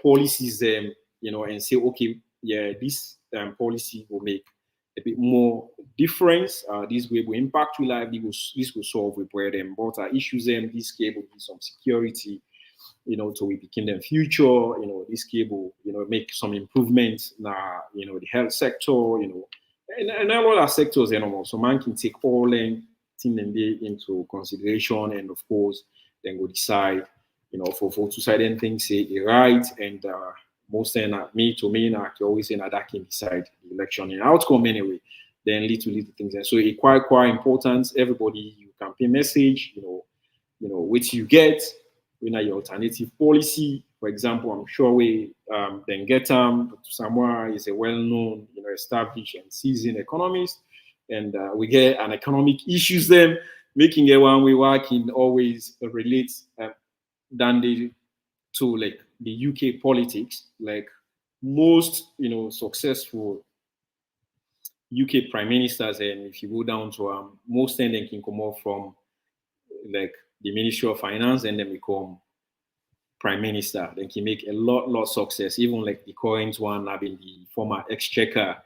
S3: policies them, and say, okay, yeah, this policy will make a bit more difference. This way will impact your life. This will solve with them water issues them. This cable give some security, to we begin the future. This cable, make some improvements now, the health sector, and all other sectors, so man can take all them things into consideration, and of course, then go decide, for two sided things say right, and most then me I can always say that can decide the election and outcome anyway. Then little things, and so it's quite important. Everybody, you campaign message, which you get, your alternative policy. For example, I'm sure we then get Samoa is a well-known, established and seasoned economist, and we get an economic issues then making a one we work in always relates than to like the UK politics. Like most successful UK prime ministers, and if you go down to most of them can come off from like the Ministry of Finance and then become prime minister. They can make a lot success. Even like the current one having the former exchequer,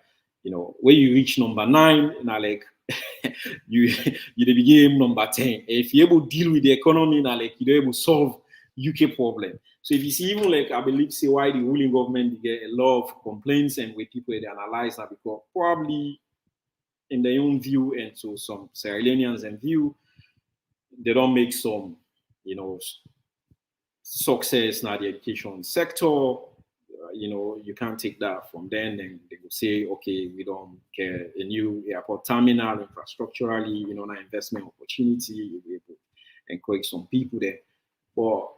S3: where you reach number 9, now like you begin number 10. If you're able to deal with the economy, now like you're able to solve UK problem. So if you see even like I believe say why the ruling government get a lot of complaints and with people they analyze that, because probably in their own view and so some Sierra Leoneans and view, they don't make some success now the education sector. You can't take that from them. Then they will say, okay, we don't get a new airport terminal infrastructurally, an investment opportunity, we will encourage some people there. But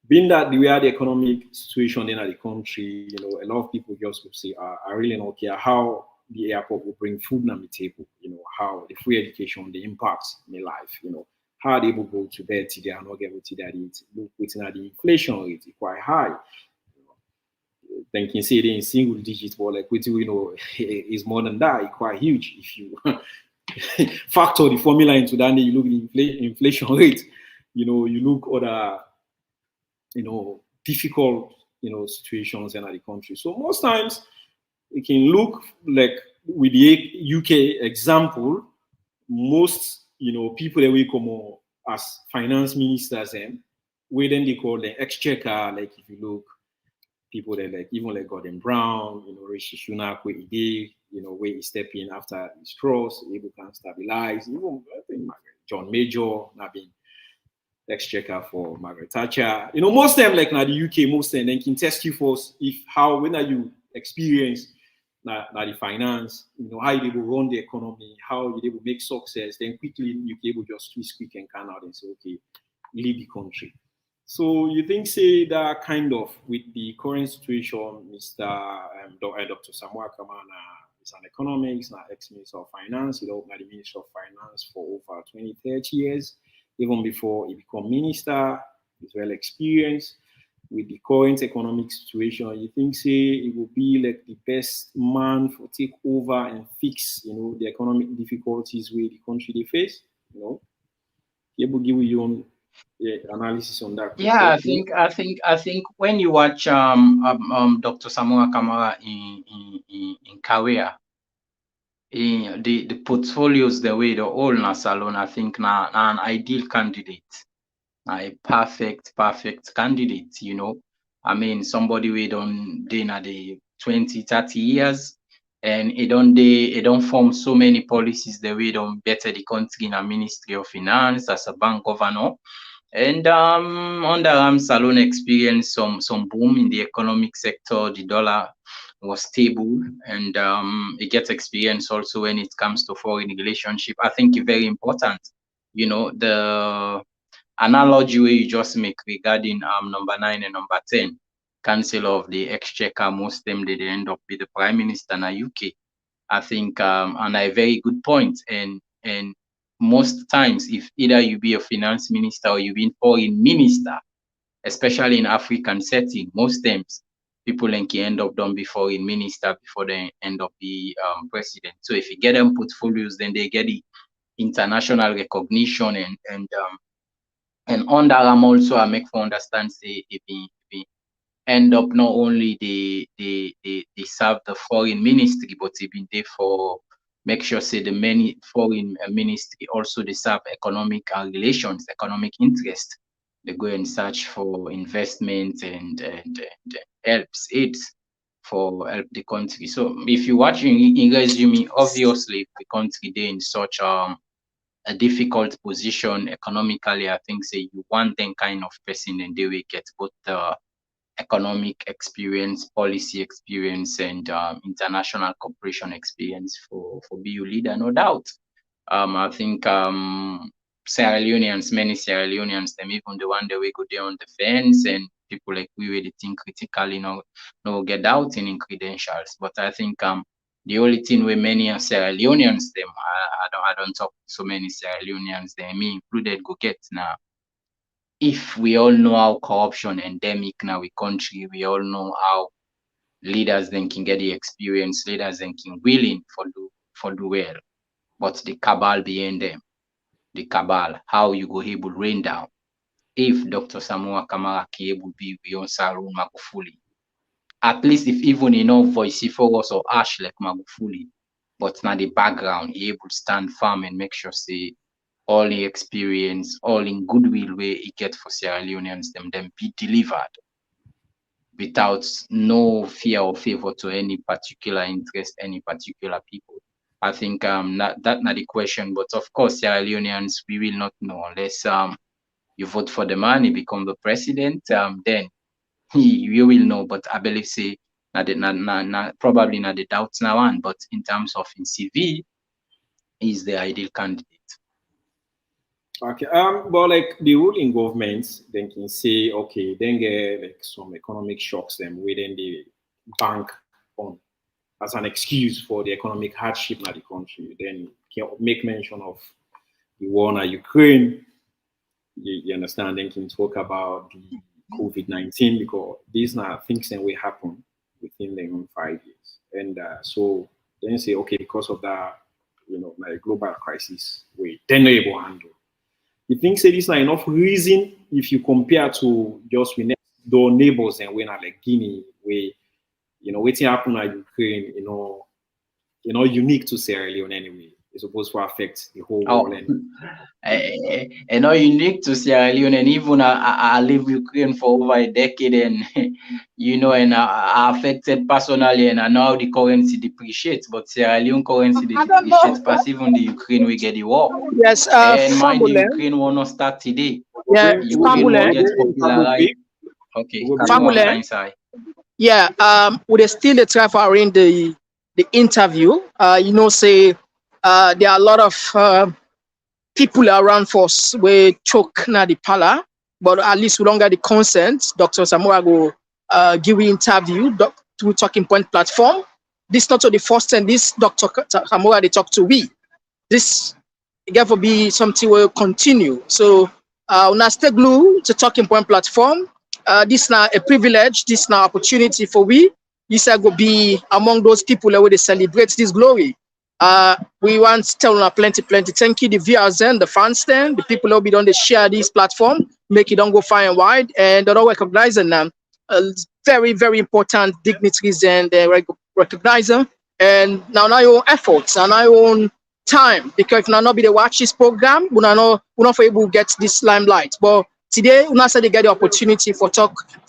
S3: being that we are the economic situation in the country, a lot of people just will say, I really don't care how the airport will bring food on the table, how the free education, the impacts in their life, how they will go to bed today and not get what they eat. Look, within the inflation rate is quite high. Then can say they in single digits, but like is more than that. It's quite huge. If you factor the formula into that, then you look at the inflation rate. You look other, difficult, situations in the country. So most times it can look like with the UK example, most people that we come as finance ministers and where then they call the exchequer. Like if you look, people that like even like Gordon Brown, Rishi Sunak, where he did, where he step in after his cross, able can stabilize. Even I think Margaret John Major, I've been exchequer for Margaret Thatcher. You know, most of them like now the UK, most of them then can test you for if how when are you experience now the finance, you know, how you able run the economy, how you able make success, then quickly you able just twist quick and can out and say, okay, leave the country. So you think say that kind of with the current situation, Dr. Samura Kamara is an economics, now ex-minister of finance, you know, now the minister of finance for over 20, 30 years. Even before he become minister, he's well experienced with the current economic situation. You think say he will be like the best man for take over and fix, you know, the economic difficulties where the country they face, you know? He will give you your own analysis on that.
S5: Yeah, I think when you watch Dr. Samura Kamara in Korea, the portfolios the way the all na salon, I think na an ideal candidate, a perfect candidate, you know. I mean, somebody we don't dey na the 20, 30 years, and it don't form so many policies the way don't better the country in a Ministry of Finance as a bank governor. And under Salon experience some boom in the economic sector. The dollar was stable, and it gets experience also when it comes to foreign relationship. I think it's very important. You know, the analogy where you just make regarding number 9 and number 10, Chancellor of the Exchequer, most of them they end up with the Prime Minister in the UK. I think and a very good point. And most times, if either you be a finance minister or you be a foreign minister, especially in African setting, most times people can end up done be foreign minister before they end up the president. So if you get them portfolios, then they get the international recognition and under them also I make for understand say if end up not only they serve the foreign ministry, but even they for make sure say the many foreign ministry also they serve economic relations, economic interest. They go and search for investment and aids for help the country. So if you watch in resume, obviously the country they in such a difficult position economically. I think say you want them kind of person and they will get both the economic experience, policy experience, and international cooperation experience for BU leader, no doubt. I think Sierra Leoneans, many Sierra Leoneans, them even the one that we go there on the fence, and people like we really think critically, no get doubting in credentials. But I think the only thing with many Sierra Leoneans, them I don't talk to so many Sierra Leoneans, them me included, go get now. If we all know how corruption endemic now we country, we all know how leaders then can get the experience, leaders then can willing for do well. But the cabal behind them, the cabal, how you go able rain down. If Dr. Samura Kamara can able be beyond Sarun Magufuli, at least if even enough voice for us or ash like Magufuli, but now the background, he able to stand firm and make sure say all the experience, all in goodwill way he get for Sierra Leoneans, them be delivered without no fear or favor to any particular interest, any particular people. I think that's not the question, but of course Sierra Leoneans we will not know unless you vote for the man, he become the president, then you will know. But I believe say probably not the doubts now on, but in terms of in CV, he's the ideal candidate.
S3: Okay, but like the ruling governments, then can say, okay, then get like some economic shocks them within the bank on as an excuse for the economic hardship in the country. Then can make mention of the war in Ukraine. You understand? Then can talk about the COVID-19 because these are things that will happen within the 5 years, and so then say, okay, because of that, you know, my global crisis, we then not able to handle. You think say this is not enough reason if you compare to just with next door neighbors and when like Guinea, where you know waiting happen at Ukraine, you know, unique to Sierra Leone anyway. it's supposed to affect the whole
S5: Oh,
S3: world.
S5: and not unique to Sierra Leone, and even I live Ukraine for over a decade, and and I affected personally, and I know how the currency depreciates, but Sierra Leone currency depreciates past even the Ukraine we get the war.
S2: Yes,
S5: And mind the
S2: Fabule.
S5: Ukraine war not start today.
S2: Yeah,
S5: The Ukraine war
S2: Fabule.
S5: gets popularized. Okay,
S2: Fabule. Yeah, we still try for arrange the interview. Say there are a lot of people around for us we choke na the pala, but at least we don't get the consent. Dr. Samura go give you interview through Talking Point platform. This not the first time this Dr. Samura they talk to we. This therefore be something will continue. So una stay glued to Talking Point platform. This now a privilege, this now opportunity for we. This go be among those people that will celebrate this glory. We want to tell you plenty. Thank you, the viewers and the fans, then the people who be on the share this platform, make it don't go far and wide, and don't recognize them. Very, very important dignitaries and recognize them. And now your own efforts and our own time, because if not be the watch this program, we're not able to get this limelight. But today, we not say they get the opportunity for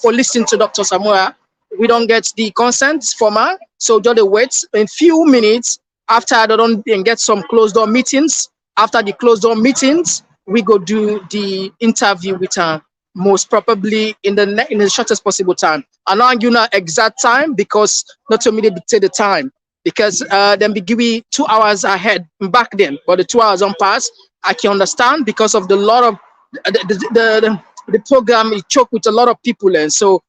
S2: listening to Dr. Samura. We don't get the consent from her, so just wait in few minutes. After I don't get some closed door meetings, after the closed door meetings, we go do the interview with her, most probably in the shortest possible time. I'm not giving an exact time because not to me they dictate the time, because then be giving 2 hours ahead back then, but the 2 hours on pass. I can understand because of the lot of the program it choke with a lot of people, and so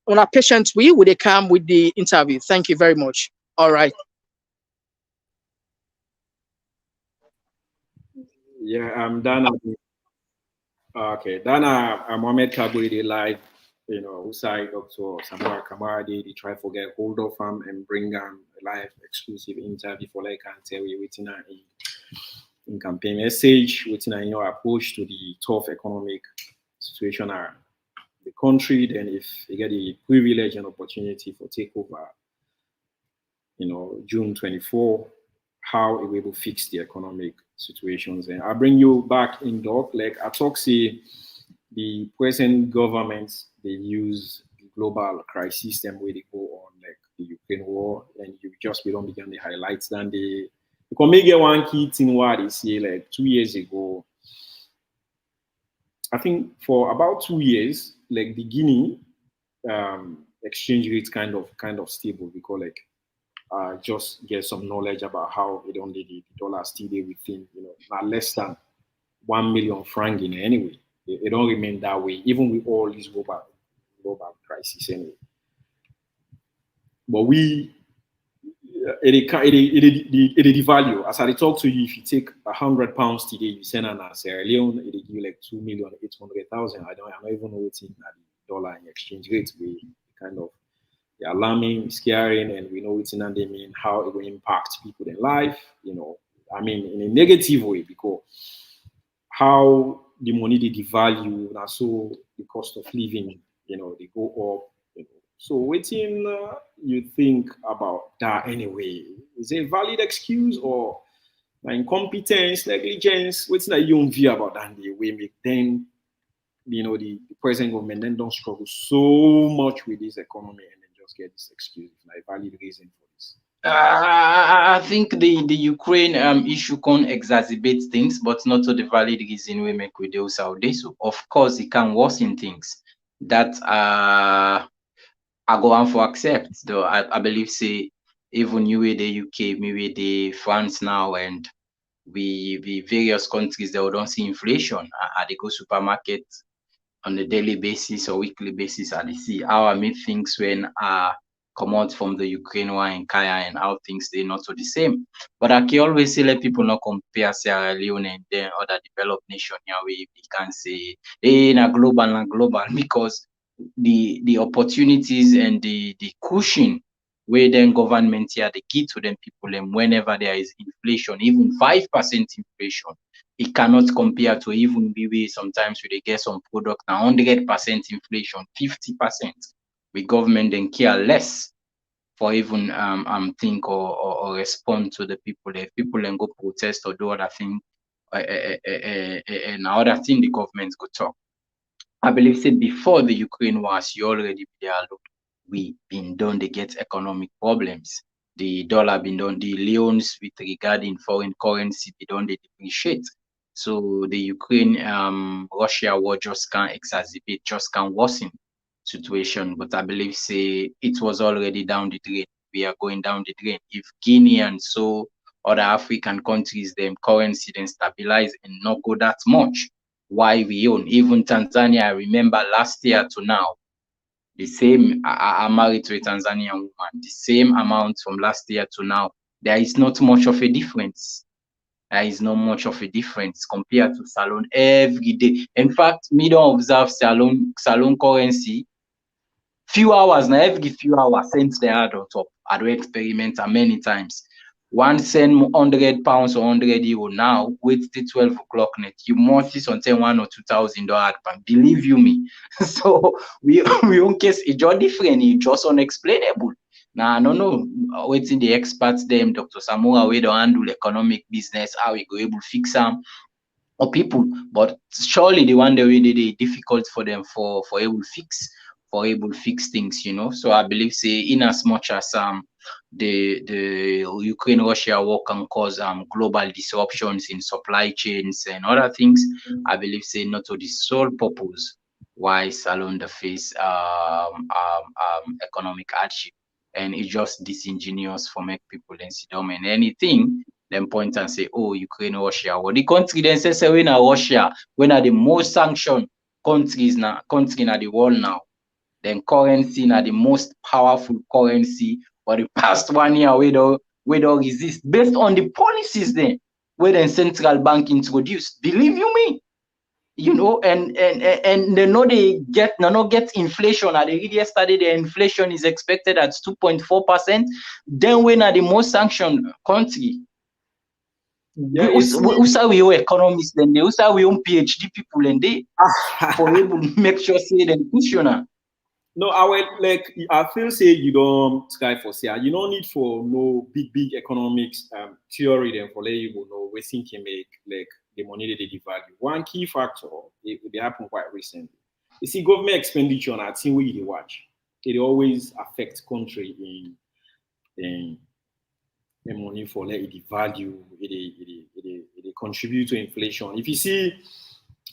S2: on our patient we would they come with the interview. Thank you very much. All right.
S3: Yeah, Dana. Okay, Dana, Mohamed Kaburi, they live, outside Dr. Samura Kamara, they try to get hold of him and bring him a live exclusive interview for like and tell you waiting in campaign message, waiting in your approach to the tough economic situation of the country. Then if you get the privilege and opportunity for takeover, June 24, how it will fix the economic situations. And I bring you back in doc, like I talk say the present government, they use the global crisis system where they go on like the Ukraine war, and you just we don't begin the highlights then they can make get one key thing what they say like 2 years ago. I think for about 2 years, like the Guinea exchange rate kind of stable because like just get some knowledge about how it only the dollar still there within, not less than 1 million franc in anyway. It don't remain that way, even with all these global crises anyway. But it devalue. As I talk to you, if you take £100 today, you send an Sierra Leone, it give you like 2,800,000. I don't even know what's in the dollar in exchange rate. We kind of alarming, scaring, and we know it's in and they mean how it will impact people in life, I mean in a negative way, because how the money they devalue and so the cost of living, they go up. So waiting you think about that anyway? Is it a valid excuse or incompetence, negligence? What's that you view about that the way make then the present government then don't struggle so much with this economy and then just get this excuse, like valid reason for this?
S5: I think the Ukraine issue can exacerbate things, but not to the valid reason we make with those out there. So of course it can worsen things. That I go on for accept though. I believe say even you with the UK, me with the France now, and we various countries that we don't see inflation. They go supermarket on a daily basis or weekly basis, and they see how I make things when come out from the Ukraine war and Kaya and how things they not so the same. But I can always say let people not compare Sierra Leone and then other developed nation here where we can say na global because the opportunities and the cushion where then government here they give to them people and whenever there is inflation, even 5% inflation, it cannot compare to even be sometimes we get some product now 100% inflation, 50%. The government then care less. even think or respond to the people. If people then go protest or do other thing, and other thing the government go talk. I believe say before the Ukraine wars, you already be there. Look, we been done they get economic problems. The dollar been done, the loans with regarding foreign currency be done they depreciate. So the Ukraine Russia war just can't exacerbate, just can't worsen situation. But I believe say it was already down the drain. We are going down the drain. If Guinea and so other African countries, them currency then stabilize and not go that much, why we own. Even Tanzania, I remember last year to now, the same, I'm married to a Tanzanian woman, the same amount from last year to now, there is not much of a difference. There is not much of a difference compared to Salon every day. In fact, me don't observe Salon currency. Few hours now, every few hours, since they add on top. I do experiment many times. One send £100 or €100 now, wait till 12 o'clock net. You must see something $1,000 or $2,000. Believe you me. So we own case it's just different, it's just unexplainable. Now I don't know waiting the experts them, Dr. Samura, we don't handle economic business, how we go able to fix them or people, but surely the one that we did it difficult for them for able to fix things, you know. So I believe say in as much as the Ukraine Russia war can cause global disruptions in supply chains and other things, I believe say not to the sole purpose why Salon the face economic hardship, and it's just disingenuous for make people then sit down and anything then point and say, oh, Ukraine Russia war. The country then say when Russia, when are the most sanctioned countries now country in the world now, then currency now the most powerful currency for the past 1 year we don't resist based on the policies then where the central bank introduced. Believe you me, you know, and they know they not get inflation. At the read yesterday, the inflation is expected at 2.4%. Then when are the most sanctioned country?
S3: Yeah,
S5: who say we own economists, then they also we own PhD people, and they for able to make sure say them questioner.
S3: No, I feel say you don't sky for say you don't need for no big economics theory then for let you know we think you make like the money that they devalue. One key factor they happen quite recently. You see, government expenditure on that thing where you watch, it always affects country in money for let it devalue, it contribute to inflation. If you see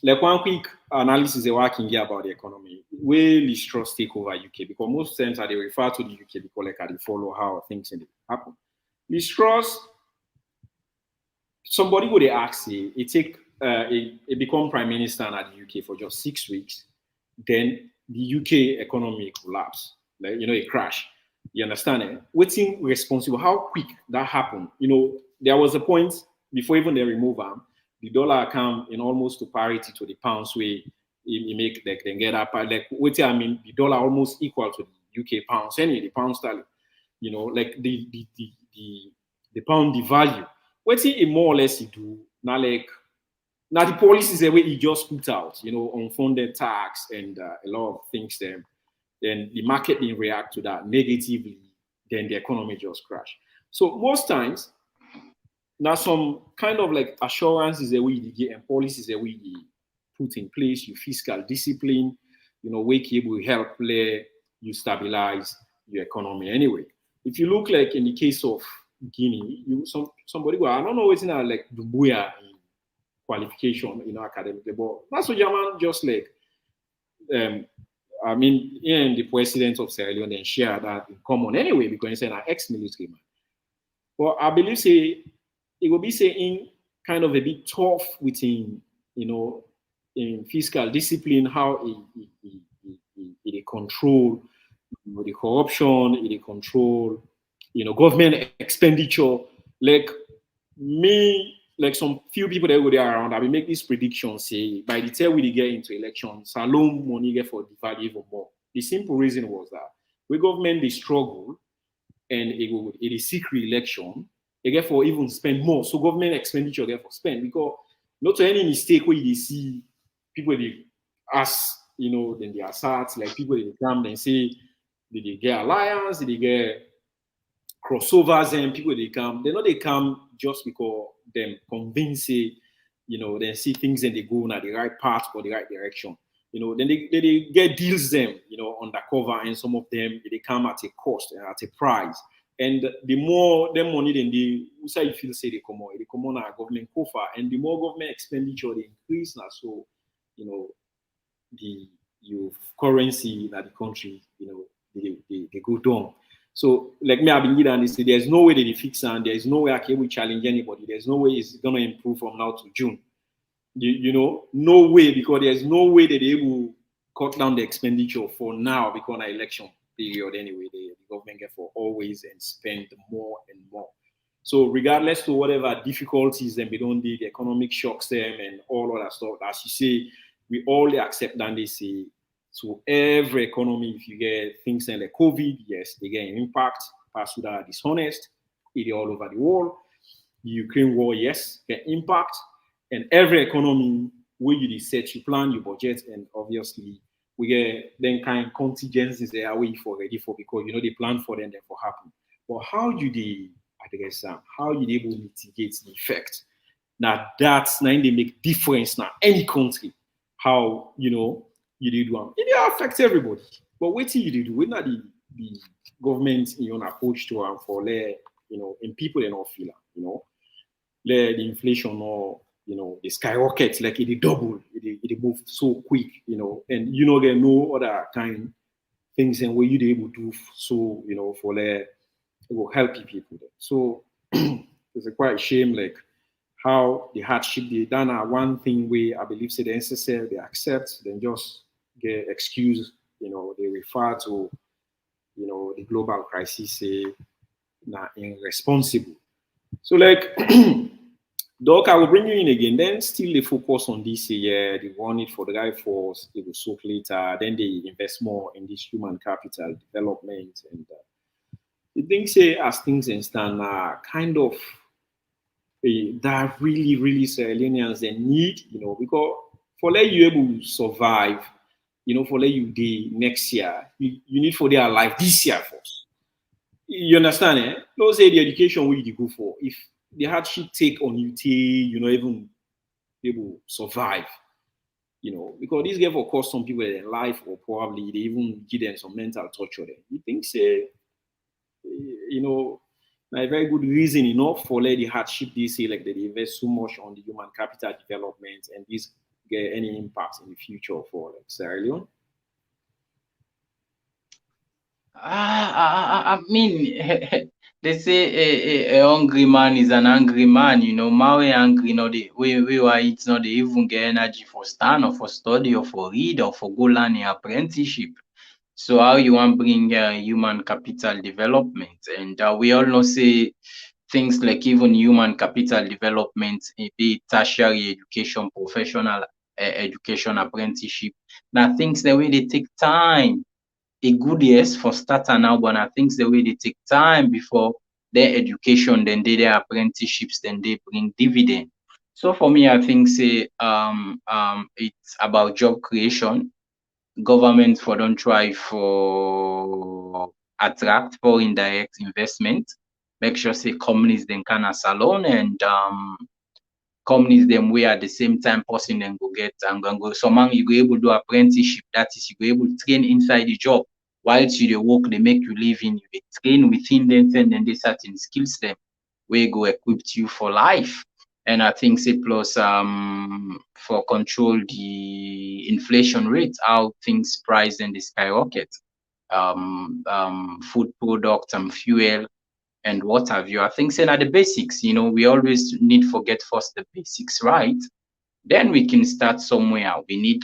S3: like one quick analysis that I can get about the economy, where Liz Truss take over UK, because most times they refer to the UK because like they follow how things happen. Liz Truss, somebody would ask it take it become prime minister at the UK for just 6 weeks, then the UK economy collapse, like you know, it crash. You understand it? Waiting responsible, how quick that happened. You know, there was a point before even they remove them. The dollar come in almost to parity to the pounds where you make like then get up like what I mean the dollar almost equal to the UK pounds anyway, the pound sterling, you know, like the pound devalue. What it more or less you do now, like now the policies the way he just put out, you know, unfunded tax and a lot of things then the market didn't react to that negatively, then the economy just crashed. So most times now some kind of like assurances that we get and policies that we put in place, your fiscal discipline, you know, we will help you stabilize your economy anyway. If you look like in the case of Guinea, somebody I don't know what's in like Dubuya in qualification, you know, academically, but that's what German just like I mean, the president of Sierra Leone then share that in common anyway, because he's an ex-military man. But I believe say it will be saying kind of a bit tough within, you know, in fiscal discipline, how it control, you know, the corruption, it control, you know, government expenditure. Like me, like some few people that go there around, I will make this prediction, say by the time we get into elections, Salon money get for the value even more. The simple reason was that we government they struggle and it is secret election, they get for even spend more. So government expenditure get for spend because not to any mistake where they see people they ask, you know, then they assert, like people they come and say, did they get alliance, did they get crossovers and people they come. They come just because them convince, you know, they see things and they go in the right path or the right direction. You know, then they get deals them, you know, undercover, and some of them they come at a cost and at a price. And the more them money than the say you feel say they come on our government cover, and the more government expenditure they increase now, so you know the your currency in the country, you know, they go down. So like me, I've been getting this. There's no way that they fix and there's no way I can challenge anybody. There's no way it's gonna improve from now to June. You know, no way, because there's no way that they will cut down the expenditure for now because of election period anyway. The government get for always and spend more and more. So regardless to whatever difficulties them they don't do, the economic shocks them and all of that stuff, as you say, we all accept that they say so every economy, if you get things like COVID, yes, they get an impact. Past that are dishonest, it all over the world. The Ukraine war, yes, get impact. And every economy where you set, you plan, your budget, and obviously we get then kind of contingencies they are waiting for ready for because you know they plan for them, therefore happen. But how do they address them? How you able to mitigate the effect? Now that's now they make difference now any country. How you know you did one. It affects everybody. But what do you do? We're not the government in your approach to for you know, in people they not feel you know, the inflation or you know the skyrockets like it double, it move so quick, you know, and you know there are no other kind things and where you able to do so you know for it will help people. So it's a quite shame like how the hardship they done are one thing where I believe say the necessary they accept, then just get excuse, you know, they refer to, you know, the global crisis say nah irresponsible. So like Doc, I will bring you in again. Then still they focus on this yeah, they want it for the guy force, they will soak later, then they invest more in this human capital development and the things say as things stand kind of that really Sierra they need, you know, because for let you able to survive, you know, for let you day next year, you need for their life this year first. You understand, eh? Don't say the education where you go for. If the hardship take on you till you know even able to survive, you know, because this gave of course some people their life or probably they even give them some mental torture. Then you think say, you know, a very good reason enough for let the hardship they say like they invest so much on the human capital development and this get any impact in the future for like Sierra Leone.
S5: I mean, they say a hungry man is an angry man. You know, Maui angry, you know, we were it's not they even get energy for stand or for study or for read or for go learn an apprenticeship. So how you want bring human capital development? And we all know say things like even human capital development, be it tertiary education, professional education, apprenticeship. Now things the way they take time. A good yes for starter now, but I think the way they take time before their education, then their apprenticeships, then they bring dividend. So for me, I think say it's about job creation. Government for don't try for attract for indirect investment. Make sure say companies then can salon and companies them where at the same time person then go get and go someone you go able to do apprenticeship, that is you go able to train inside the job whilst you the work they make you live in, you dey train within them and then they certain skills them where go equip you for life. And I think say plus for control the inflation rate, how things price and they skyrocket, food products and fuel and what have you. I think saying at the basics, you know, we always need to get first the basics right. Then we can start somewhere. We need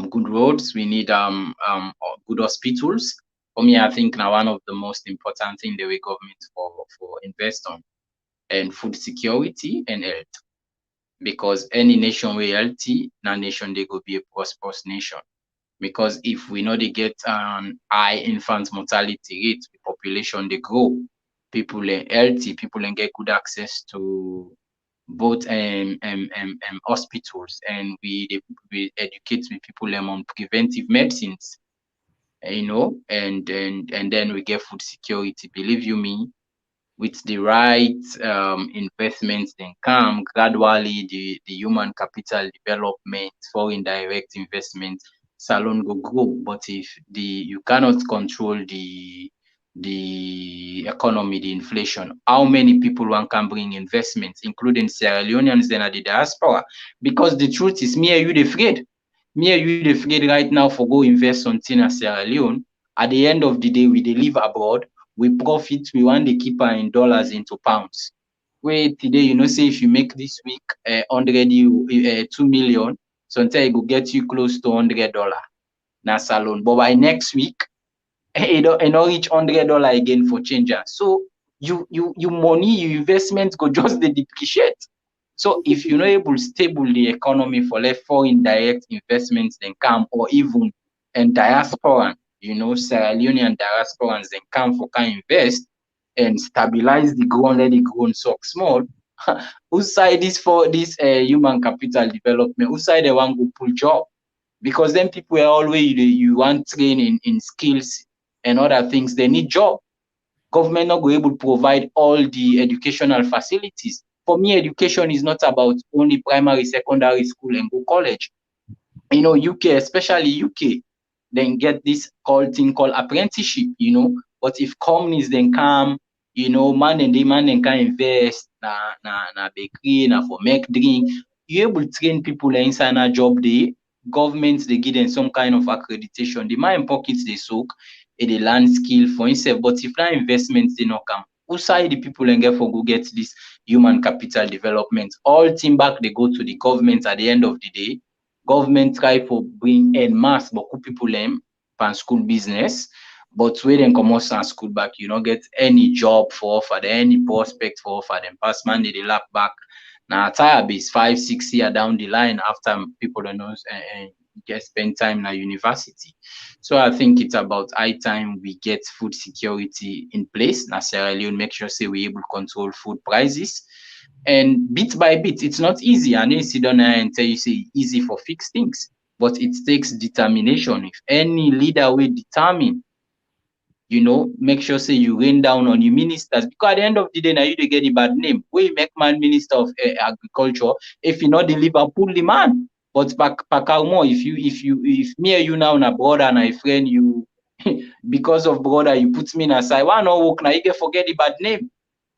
S5: good roads. We need good hospitals. For me, I think now one of the most important thing that we government for invest on and food security and health. Because any nation we healthy, na nation they go be a prosperous nation. Because if we know they get high infant mortality rate, the population they grow, people are healthy, people can get good access to both hospitals, and we educate the people on preventive medicines. and then we get food security. Believe you me, with the right investments, then come gradually the human capital development, foreign direct investment, salon go grow. But if you cannot control the economy, the inflation, how many people one can bring investments, including Sierra Leoneans then at the diaspora? Because the truth is, me and you afraid. Me and you afraid right now for go invest something in Sierra Leone. At the end of the day, we live abroad, we profit, we want to keep our in dollars into pounds. Wait today, say if you make this week 2 million, sometimes it will get you close to $100 na salon. But by next week, it don't reach $100 again for changer. So you money, your investment go just the depreciate. So if you're not able to stable the economy for left foreign direct investments then come, or even in diaspora, Sierra Leonean diasporans then come for can invest and stabilize the ground, let it grow and suck small. Who side this for this human capital development? Who side they want go pull job? Because then people are always you want training in skills and other things, they need job. Government not go able to provide all the educational facilities. For me, education is not about only primary, secondary school and go college. UK, especially UK, then get this thing called apprenticeship, But if companies then come, man and can invest na bakery, na for make drink, you able to train people inside a job day. Governments they give them some kind of accreditation. The man pockets they soak, they land skill for himself. But if that investments they not come, who side the people and get for go get this human capital development? All team back they go to the government at the end of the day. Government try for bring en mass beaucoup people pan school business, but when they come out school back, you don't get any job for offer them, any prospect for offer them. Pass man they lap back. Now tire base 5-6 years down the line after people don't know and get spend time in university. So I think it's about high time we get food security in place. Now Sierra Leone make sure say we able to control food prices. And bit by bit, it's not easy. I know sit down and tell you say easy for fix things, but it takes determination. If any leader will determine, make sure say you rain down on your ministers, because at the end of the day, now you they get a bad name. We make man minister of agriculture if you not deliver, pull the man. But Pakalmo, if me and you now na brother and a friend, you because of brother you put me aside. Why not work now? You get forget the bad name.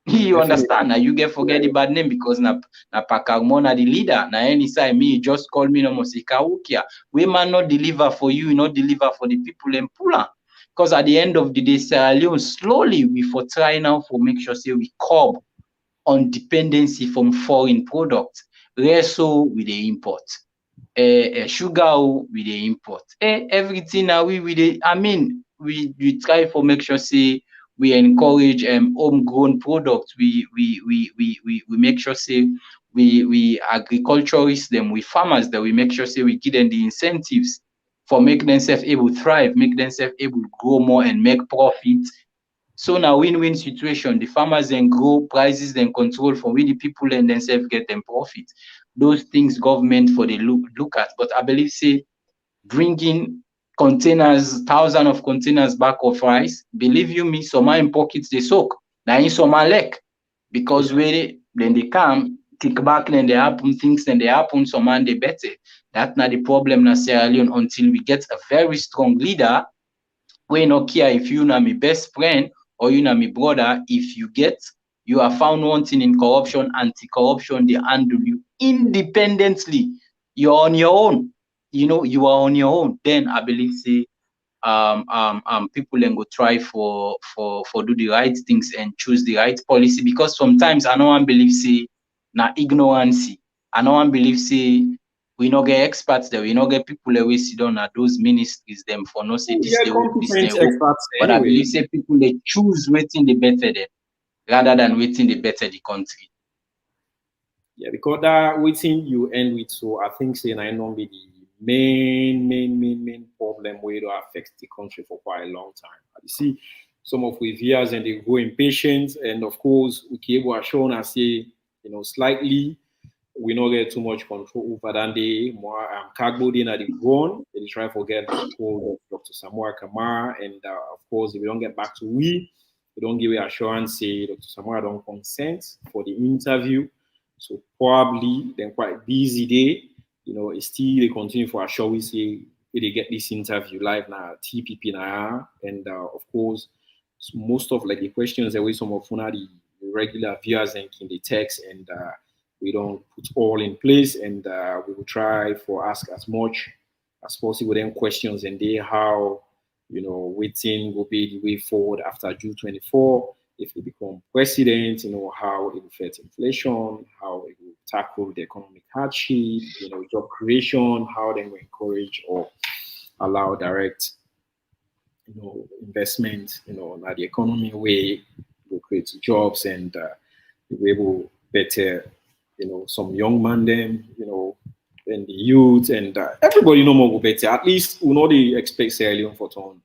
S5: You understand? Now you get forget the bad name because na Pakalmo na the leader. Now any side me just call me no Mosika Ukia. We man not deliver for you, not deliver for the people in Pula. Because at the end of the day, Sierra Leone slowly we for try now for make sure say we curb on dependency from foreign products. So we the import. Sugar we the import. Everything now we try for make sure say we encourage homegrown products. We make sure say we agriculturists them, we farmers that we make sure say we give them the incentives for make themselves able to thrive, make themselves able to grow more and make profit. So now win-win situation. The farmers then grow, prices then control for we the people and themselves get them profit. Those things government for the look at. But I believe say bringing containers, thousands of containers back of rice, believe you me, some in pockets they soak. Now in some lek. Because when they come, kick back, then they happen things, then they happen, some man they better. That's not the problem in Sierra Leone until we get a very strong leader. We not care if you know my best friend or you know my brother. If you are found wanting in corruption, anti-corruption, they handle you independently. You're on your own. You are on your own. Then I believe say people then go try for do the right things and choose the right policy, because sometimes I know one believe say na ignorance. I know one believe say we not get experts there, we not get people that we sit down at those ministries them for no say this they work, this they work. But I believe say people they choose waiting the better them rather than waiting the better the country.
S3: Yeah, because that waiting you end with, so I think saying I know be the main problem where to affect the country for quite a long time. You see some of with years and they go impatient, and of course we are shown and say, slightly we not get too much control over than they more cargo in at the ground, they try to get hold of your Dr. Samura Kamara, and of course, if we don't get back to we don't give assurance, say Dr. Samura don't consent for the interview. So probably then quite busy day, it's still they continue for assure we say they get this interview live now TPP now, and of course most of like the questions that we some of the regular viewers and in the text, and we don't put all in place, and we will try for ask as much as possible then questions and they how waiting will be the way forward after June 24 if he become president, how it will affect inflation, how it will tackle the economic hardship, job creation, how they will encourage or allow direct investment, at the economy way will create jobs and we will better, some young man them, and the youth and everybody no more go better. At least we know they expect Sierra Leone for turn,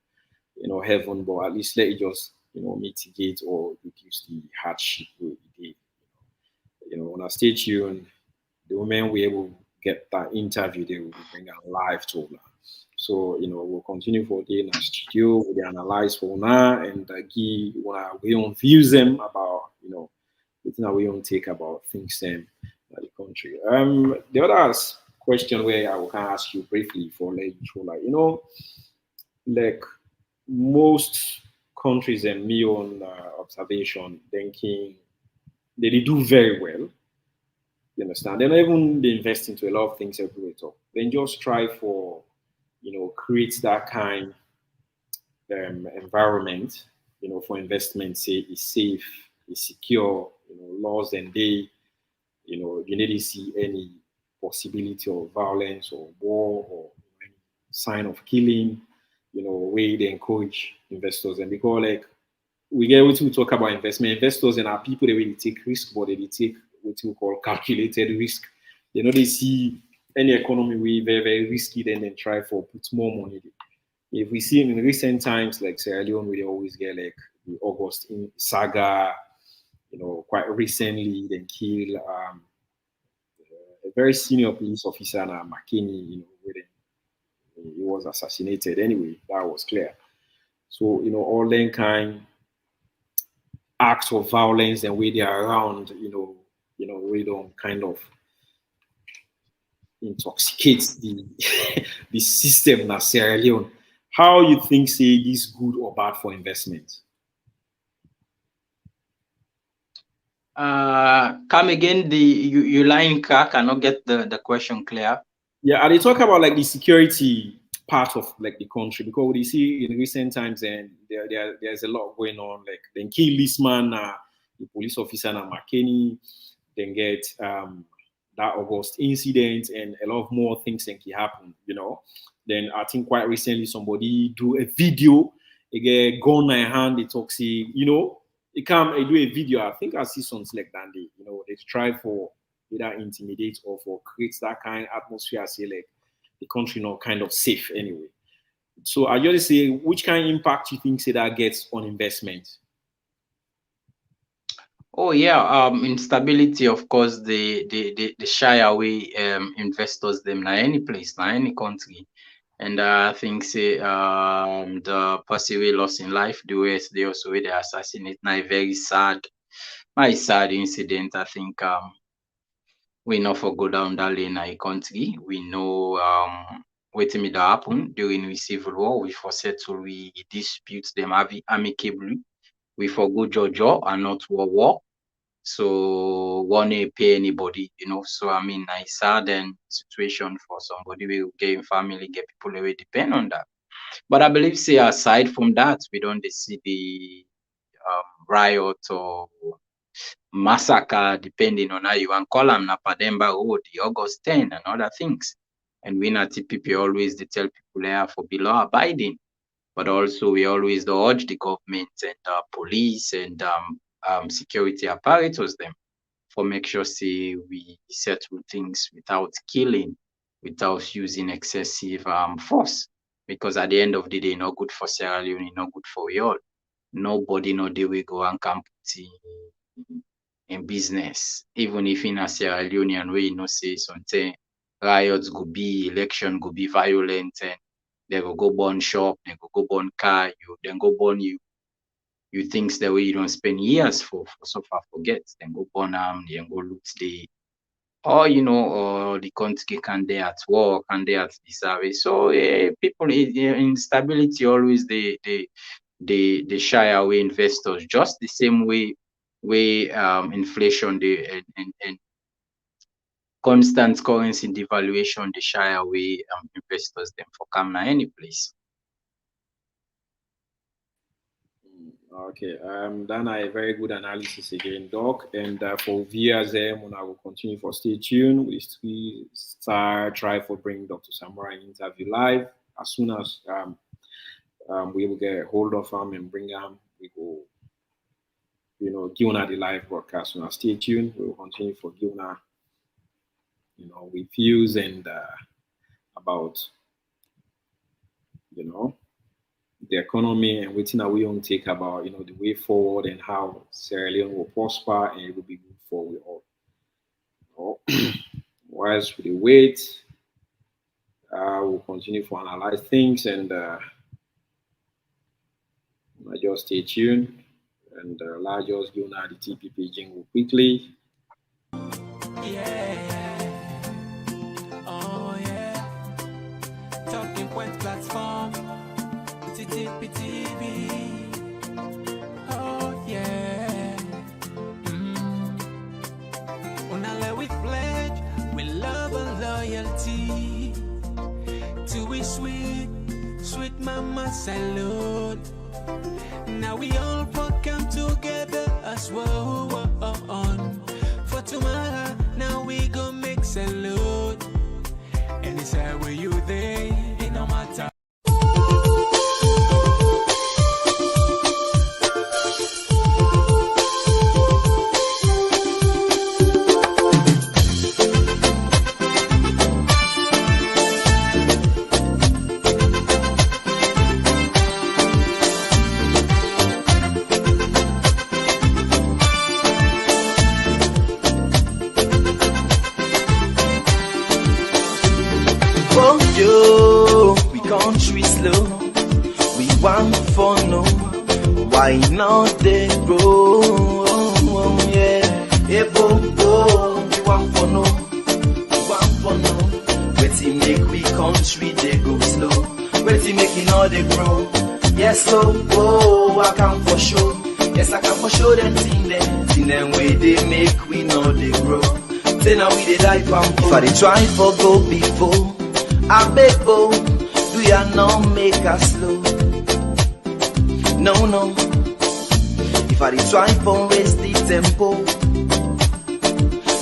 S3: heaven, but at least let it just, mitigate or reduce the hardship we did. On a stay tuned, the women we able get that interview, they will bring a live to now. So, we'll continue for the in the studio, we analyze for now and give we own views them about, within we own take about things them the country. The other question where I will kind of ask you briefly for like, like most countries and me on observation thinking they do very well. You understand? They're not even they invest into a lot of things everywhere. Then just try for create that kind environment, for investment, say is safe, is secure, laws and they, you need to see any possibility of violence or war or any sign of killing, way they encourage investors. And because like we get what we talk about investment, investors and our people they really take risk, but they take what we call calculated risk. They see any economy way very, very risky, then they try for put more money. If we see in recent times, like Sierra Leone, we always get like the August in saga, quite recently, then kill a very senior police officer, McKinney, where he was assassinated. Anyway, that was clear. So, all that kind acts of violence and where they are around, we don't kind of intoxicates the the system in Sierra Leone. How you think say this good or bad for investment?
S5: Come again, you line crack, I cannot get the question clear.
S3: Yeah, and they talk about like the security part of like the country because we see in recent times and there's a lot going on. Like then kill this man, the police officer McKinney, then get that August incident and a lot of more things that can happen, Then I think quite recently somebody do a video, they get gun in hand, they talk say, they come and do a video. I think I see something like that. They try for either intimidate or for create that kind of atmosphere, say like the country not kind of safe anyway. So I just say, which kind of impact you think say that gets on investment?
S5: Oh yeah, instability, of course, the shy away investors them na any place, na any country. And I think say the person we lost in life, the US, they also they assassinate na a very sad, incident. I think we know for go down that lane a country. We know waiting me that happen during the civil war. We for settle we dispute them amicably. We for go Georgia and not war. So one pay anybody, So I mean, I sad and situation for somebody will get family, get people who depend on that. But I believe, say aside from that, we don't see the riot or massacre, depending on how you want call them, Napademba Road, the August 10 and other things. And we not TPP always they tell people there for below abiding, but also we always urge the government and police and security apparatus them for make sure say we settle things without killing, without using excessive force. Because at the end of the day, not good for Sierra Leone, not good for we all. Nobody know they will go and camp in business. Even if in a Sierra Leonean way, say something riots go be, election go be violent and They go burn shop, they go burn car, you then go burn you things the way you don't spend years for so far forget. Then go burn then go loot the or or the country can they at work and they at the service. So people instability always they shy away investors just the same way inflation and constant currency devaluation they shy away investors them for come any place.
S3: Okay, then a very good analysis again, Doc. And for viewers, I will continue for stay tuned. We start try for bring Dr. Samura interview live as soon as we will get hold of him and bring him. We will, give the live broadcast. Now stay tuned. We will continue for giving with views and about the economy and waiting that we don't take about the way forward and how Sierra Leone will prosper and it will be good for we all. Whilst we wait, we'll continue to analyze things and just stay tuned and let's just go now the TPP jingle quickly.
S8: Oh yeah, Talking Point platform. TPTV. Oh yeah. Unale we pledge, we love and loyalty to we sweet mama salute. Now we all come together as well for tomorrow. Now we go make salute, and it's how where you there, it no matter.
S9: Why not they grow? Yeah, we want for no. Waiting make we country they go slow. Waiting making all they grow. Yes, so I can for sure. Yes, I can for sure them thing them way they make we know they grow. Say now we they die pampo. If I they try for go before, I beg do ya not make us slow? No. If I try for raise the tempo,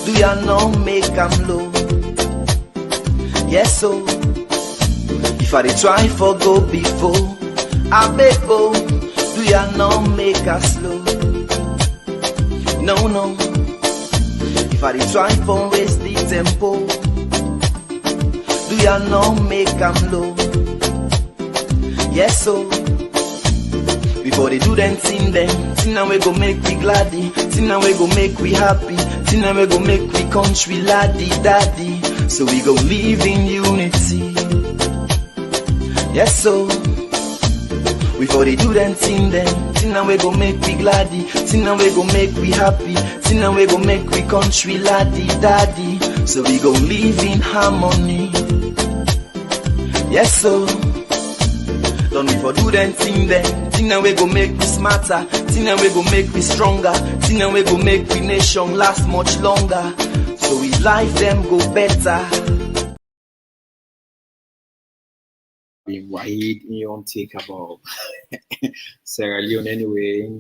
S9: do ya not make am low? Yes, so if I try for go before, I beg do ya not make us slow? No. If I try for raise the tempo, do ya not make am low? Yes, so before they do them thing now we go make we gladdy, thing now we go make we happy, thing now we go make we country laddie daddy. So we go live in unity. Yes, so before they do them thing now we go make we gladdy, thing now we go make we happy, thing now we go make we country laddie daddy. So we go live in harmony. Yes, so don't we for do them thing now we go make we smarter, thing now we go make we stronger, thing now we go make we nation last much longer. So we life them go better.
S3: Being Wahid, you don't take about Sierra Leone anyway.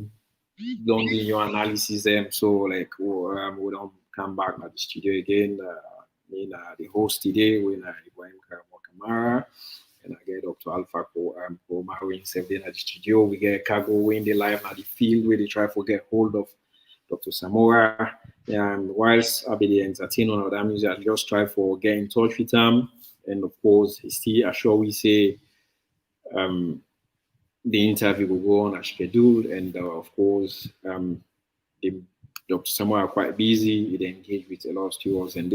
S3: Don't do your analysis them. So like we don't come back at the studio again. The host today with Samura Kamara. And I get Dr. Alpha Marine 7 at the studio. We get Cargo in the live at the field where they try to get hold of Dr. Samura. And whilst I be the entertainer of that music, I just try for get in touch with him. And of course, still assure we say the interview will go on as scheduled. And of course, Dr. Samura are quite busy. They engage with a lot of stewards and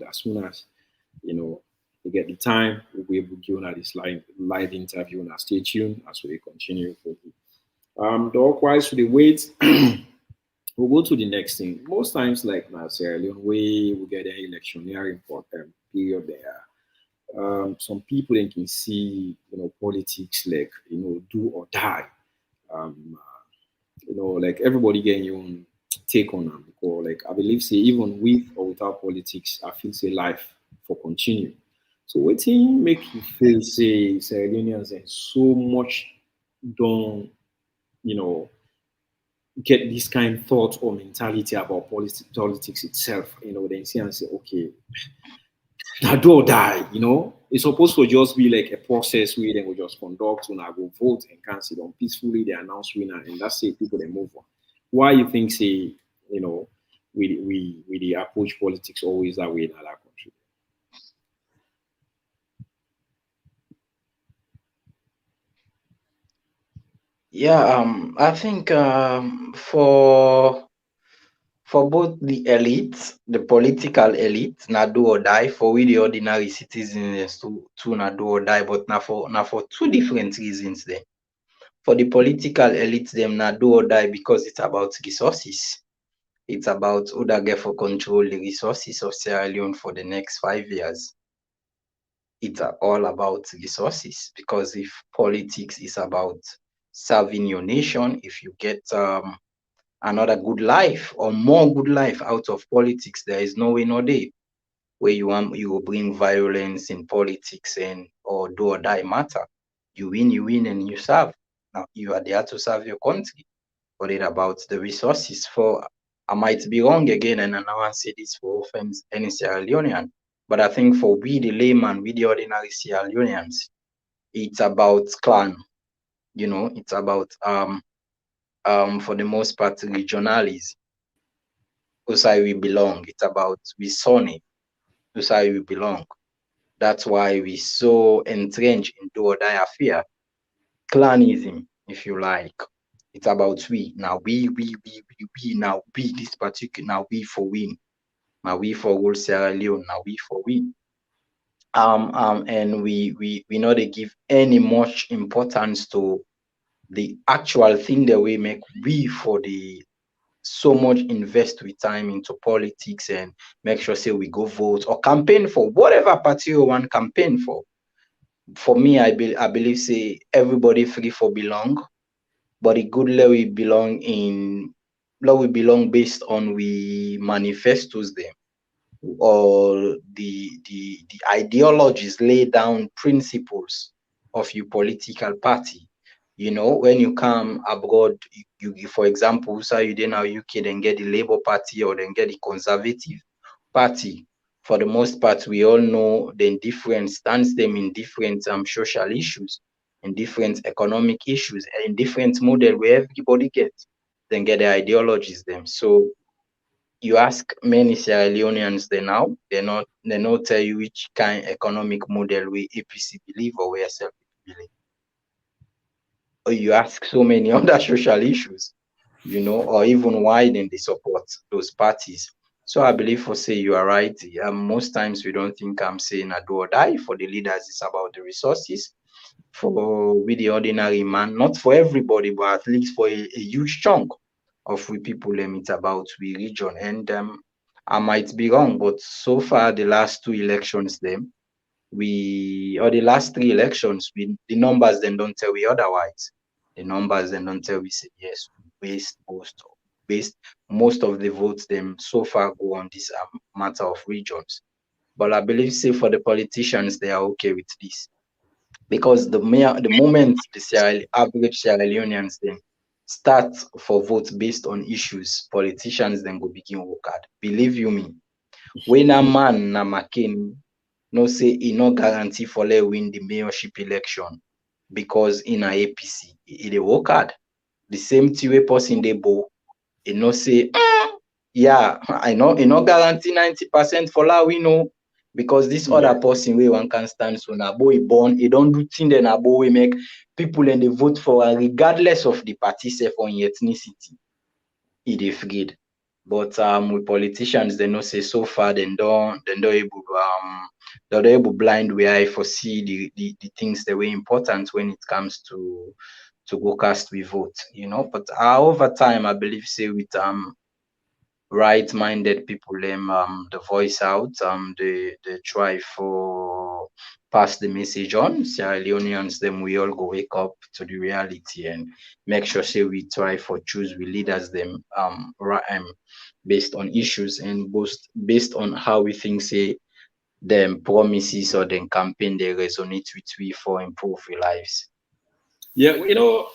S3: as soon as we get the time, we'll be able to give on this live interview. Now stay tuned as we continue. Likewise, to the wait, we'll go to the next thing. Most times, like now, Sierra Leone, we get an electioneering period there. Some people they can see, politics like, do or die. Like everybody getting your own take on them. Because, like, I believe, say, even with or without politics, I feel, say, life for continue. So, what thing make you feel, say, Sierra Leoneans and so much don't, get this kind of thought or mentality about politics itself, then see and say, okay, now do or die, It's supposed to just be like a process where they will just conduct when I go vote and cancel on peacefully, they announce winner, and that's it, people they move on. Why you think, say, we the approach politics always that way in our country?
S5: Yeah, I think for both the elites, the political elite, na do or die. For we the ordinary citizens to na do or die, but na for two different reasons then. For the political elite, them na do or die because it's about resources. It's about who that get for control the resources of Sierra Leone for the next 5 years. It's all about resources, because if politics is about serving your nation, if you get another good life or more good life out of politics, there is no way no day where you will bring violence in politics and or do or die matter. You win and you serve. Now you are there to serve your country. But it's about the resources. For I might be wrong again, and I now say this for offense any Sierra Leonean, but I think for we the layman, we the ordinary Sierra Leoneans, it's about clan. It's about for the most part regionalism. Whose side we belong. It's about we Sonny, whose side we belong. That's why we so entrenched in do or die affair. Clanism, if you like. It's about we. Now we now we this particular, now we for win. Now we for whole Sierra Leone, now we for win. And we know they give any much importance to the actual thing that we make we for the so much invest with time into politics and make sure say we go vote or campaign for whatever party you want campaign for. For me, I believe say everybody free for belong, but the good law we belong based on we manifestos them or the ideologies, lay down principles of your political party. When you come abroad, you for example, so you then now UK then get the Labour Party or then get the Conservative Party. For the most part, we all know the different stance them in different social issues, in different economic issues, and in different model where everybody gets then get the ideologies them. So you ask many Sierra Leoneans they not tell you which kind of economic model we APC believe or we SLP believe. Or you ask so many other social issues, or even why then they support those parties. So I believe for say you are right. Most times we don't think I'm saying a do or die. For the leaders, it's about the resources. For we the ordinary man, not for everybody, but at least for a huge chunk of we people, it's about we region. And I might be wrong, but so far the last two elections, the last three elections, the numbers then don't tell we otherwise. The numbers then don't tell we say yes, we waste most of the votes them so far go on this matter of regions. But I believe say for the politicians, they are okay with this. Because the moment the average Sierra Leoneans then start for votes based on issues, politicians then go begin work hard. Believe you me, when a man na McCain no say he no guarantee for let win the mayorship election because in a APC he work hard. The same thing way person they bow, he no say yeah, I know he no guarantee 90% for la we know. Because this other person where one can stand so na boy born, he don't do thing then a boy make people and they vote for regardless of the party self or ethnicity. He afraid. But with politicians, they know say so far they don't able to the able blind way I foresee the things that were important when it comes to go cast we vote, but over time I believe say with right-minded people them the voice out, they try for pass the message on. Sierra Leoneans them we all go wake up to the reality and make sure say we try for choose we leaders them based on issues and based on how we think say them promises or them campaign they resonate with we for improve our lives.
S3: Yeah,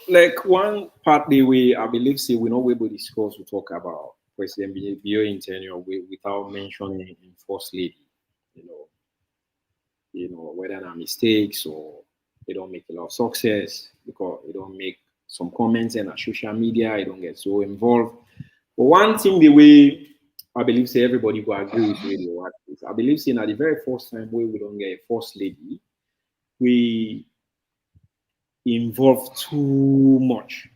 S3: like one part the way I believe say we not able to discuss to talk about President Bio in tenure without mentioning First Lady, whether there are mistakes or they don't make a lot of success because they don't make some comments and on social media, they don't get so involved. But one thing the way I believe say everybody will agree with radio is I believe say at the very first time where we don't get a First Lady, we involve too much.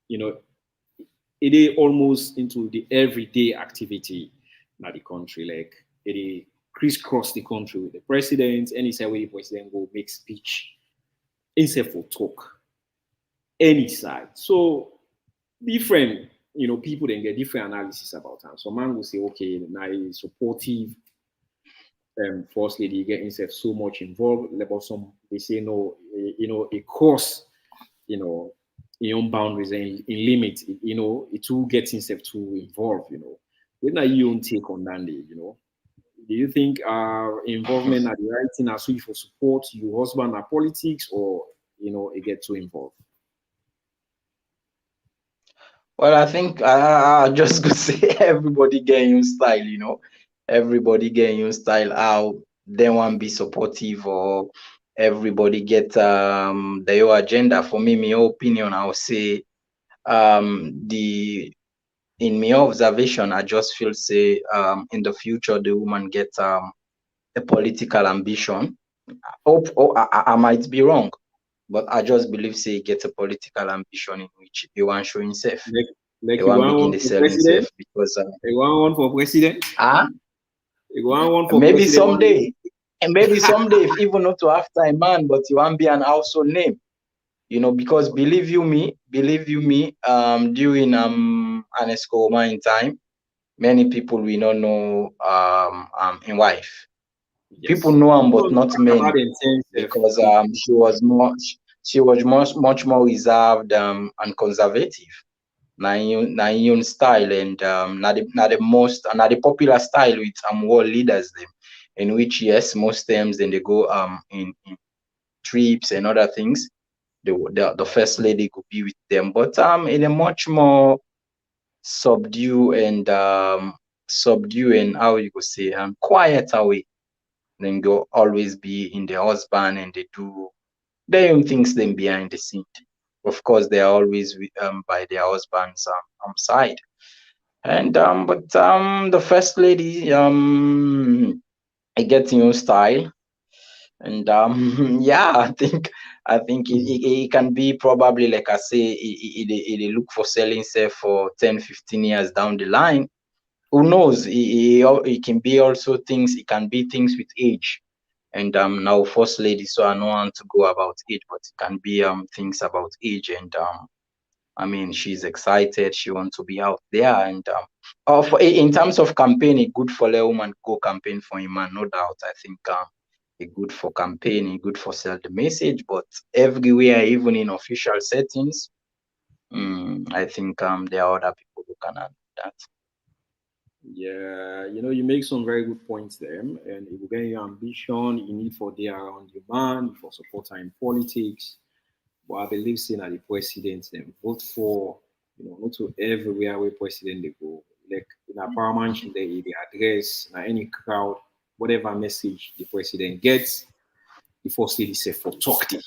S3: It is almost into the everyday activity in the country. Like it is crisscross the country with the president. Any side where the president go make speech, instead for talk. Any side. So different, people then get different analysis about them. So man will say, okay, now he's supportive. First Lady get himself so much involved. But some they say no, it costs, in own boundaries and in limits, it will get himself too involved, When are you own take on that day, Do you think involvement at the right thing as we for support your husband at politics or it get too involved?
S5: Well, I think I just could say everybody get your style, Everybody get your style how they want to be supportive or everybody get their agenda. For me, my opinion, I would say in my observation, I just feel say in the future the woman get a political ambition. I might be wrong, but I just believe say he gets a political ambition in which he want to show himself.
S3: Like
S5: he want begin to sell himself because
S3: he want one for president. He want one for
S5: maybe
S3: president
S5: someday, and maybe someday, if even not to have time, man, but you want to be an household name. Because believe you me, during Anescoma in time, many people we don't know in wife. Yes. People know him, but not many, because she was much more reserved and conservative. Na in style and not the popular style with world leaders them, in which yes, most times then they go in trips and other things. The first lady could be with them, but in a much more subdue and how you could say quieter way. Then go always be in the husband and they do their own things then behind the scene. Of course, they are always by their husband's side. And but the first lady it gets your style. And yeah, I think it can be probably, like I say, it look for selling self for 10-15 years down the line. Who knows? It can be also things. It can be things with age. And now first lady, so I don't want to go about age, but it can be things about age. And I mean, she's excited. She wants to be out there. And in terms of campaigning, good for a woman go campaign for a man, no doubt. I think it's good for campaigning, good for sell the message. But everywhere, even in official settings, I think there are other people who can handle that.
S3: Yeah, you make some very good points there. And if you get your ambition, you need for there around your man, for supporter in politics. But I believe saying that the president then vote for, not to everywhere where president they go. Like in a parliament, they address any crowd, whatever message the president gets, the first lady say for talk to.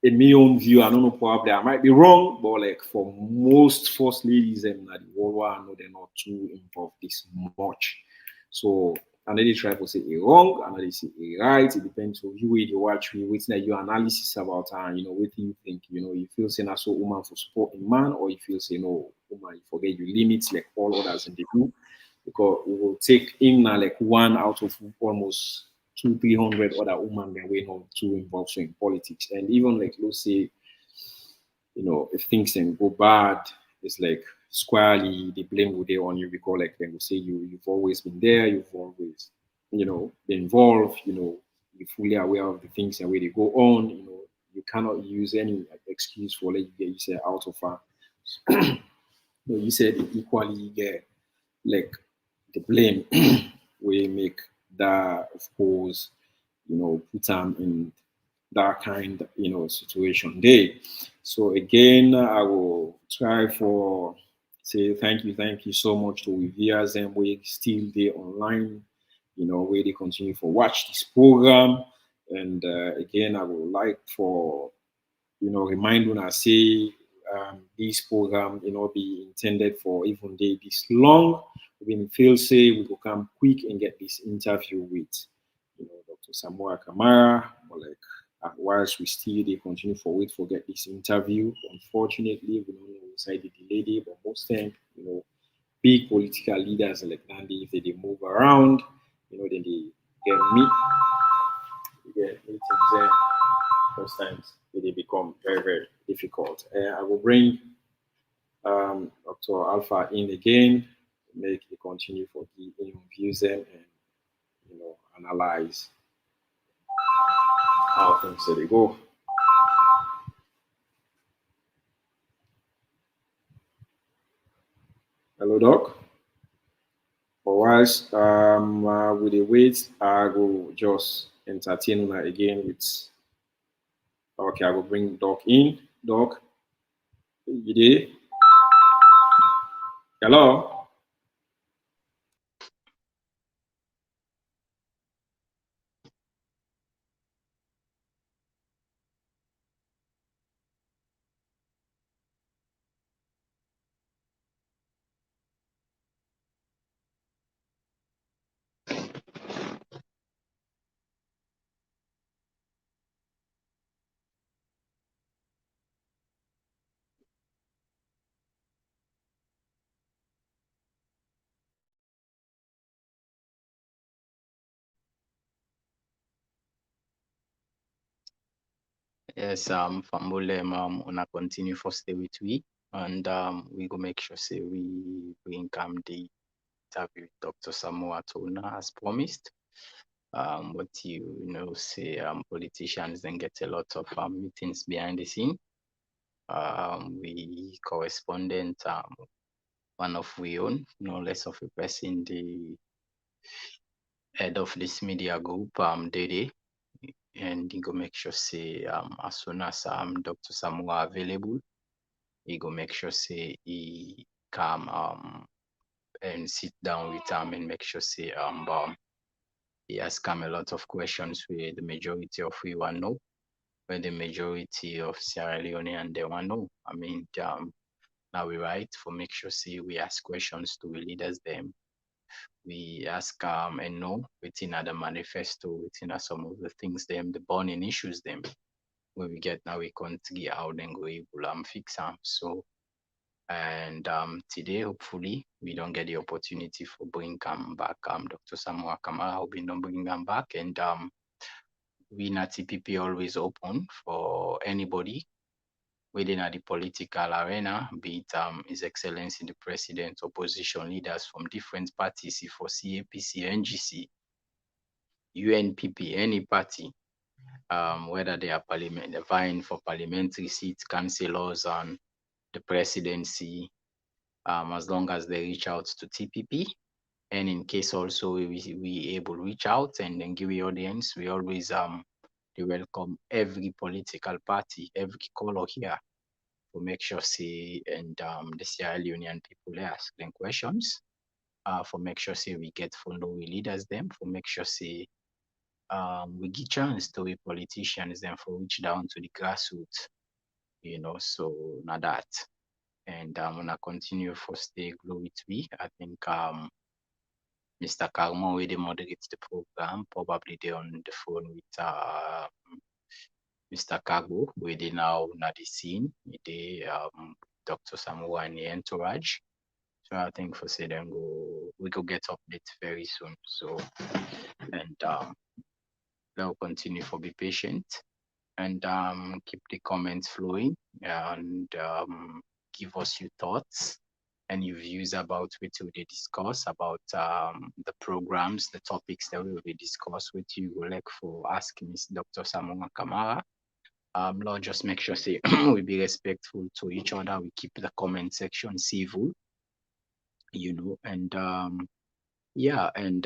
S3: In my own view, I don't know, probably I might be wrong, but like for most first ladies and the world war, I know they're not too involved this much. So and then they try to say it wrong, and then they say it right. It depends on you where you watch me, waiting your analysis about her, what do you think? You feel say na so woman for support in man, or you feel say no, woman, you forget your limits like all others in the group. because it will take in like one out of almost 200-300 other women that we know to involved in politics. And even like let's say, if things then go bad, it's like squarely the blame will be on you because like they will say you've always been there, you've always, been involved, you're fully aware of the things and where they go on, you cannot use any excuse for like you say out of her. You said equally get like the blame we make that of course, put them in that kind, situation there. So again, I will try for say thank you so much to viewers and we still there online, where they continue for watch this program. And again, I would like for remind when I say this program, be intended for even day this long. When feel say we will come quick and get this interview with, Dr. Samura Kamara, or like whilst we still they continue for wait for get this interview. Unfortunately, we don't know inside the delay, but most time, big political leaders like Nandi, if they move around, then they get meet, they get meetings there. Most times they become very, very difficult. I will bring Dr. Alpha in again, make it continue for the views them and analyze how things they go. Hello, Doc. For whilst with the wait, I will just entertain again with. Okay, I will bring Doc in. Doc, you there? Hello.
S5: Yes, Fambulem, wanna continue for stay with we, and we go make sure say we bring the interview with Dr. Samoa Tona as promised. What say politicians then get a lot of meetings behind the scene. We correspondent, one of we own, no less of a person, the head of this media group, Dede, and he go make sure say as soon as Dr. Samoa available, he go make sure say he come and sit down with and make sure say he ask him a lot of questions where the majority of we want know, where the majority of Sierra Leonean they want know. I mean, now we write for make sure say we ask questions to the leaders them. We ask and know within the manifesto, within some of the things them, the burning issues them, where we get now we can't get out and go able fix them. So and today hopefully we don't get the opportunity for bring back Dr. Samura Kamara, we don't bring them back, and we in TPP always open for anybody within the political arena, be it His Excellency the President, opposition leaders from different parties, for CAPC, NGC, UNPP, any party, whether they are vying for parliamentary seats, councillors, and the presidency, as long as they reach out to TPP. And in case also we able to reach out and then give the audience, we always they welcome every political party, every color here, to make sure see and the Sierra Leonean people ask them questions, for make sure see we get for know we leaders them, for make sure see we give chance to we politicians then for reach down to the grassroots, so not that. And I'm gonna continue for stay glow with me. I think Mr. Carmo will moderate the program, probably they on the phone with Mr. Kago, where they now not the scene, they Dr. Samoa and the entourage. I think for say then we go get update very soon. So and they'll continue for be patient and keep the comments flowing and give us your thoughts and your views about what we discuss about the programs, the topics that we will discuss with you. We'll like for ask Miss Dr. Samura Kamara. Lord, just make sure say we be respectful to each other. We keep the comment section civil, you know, and yeah, and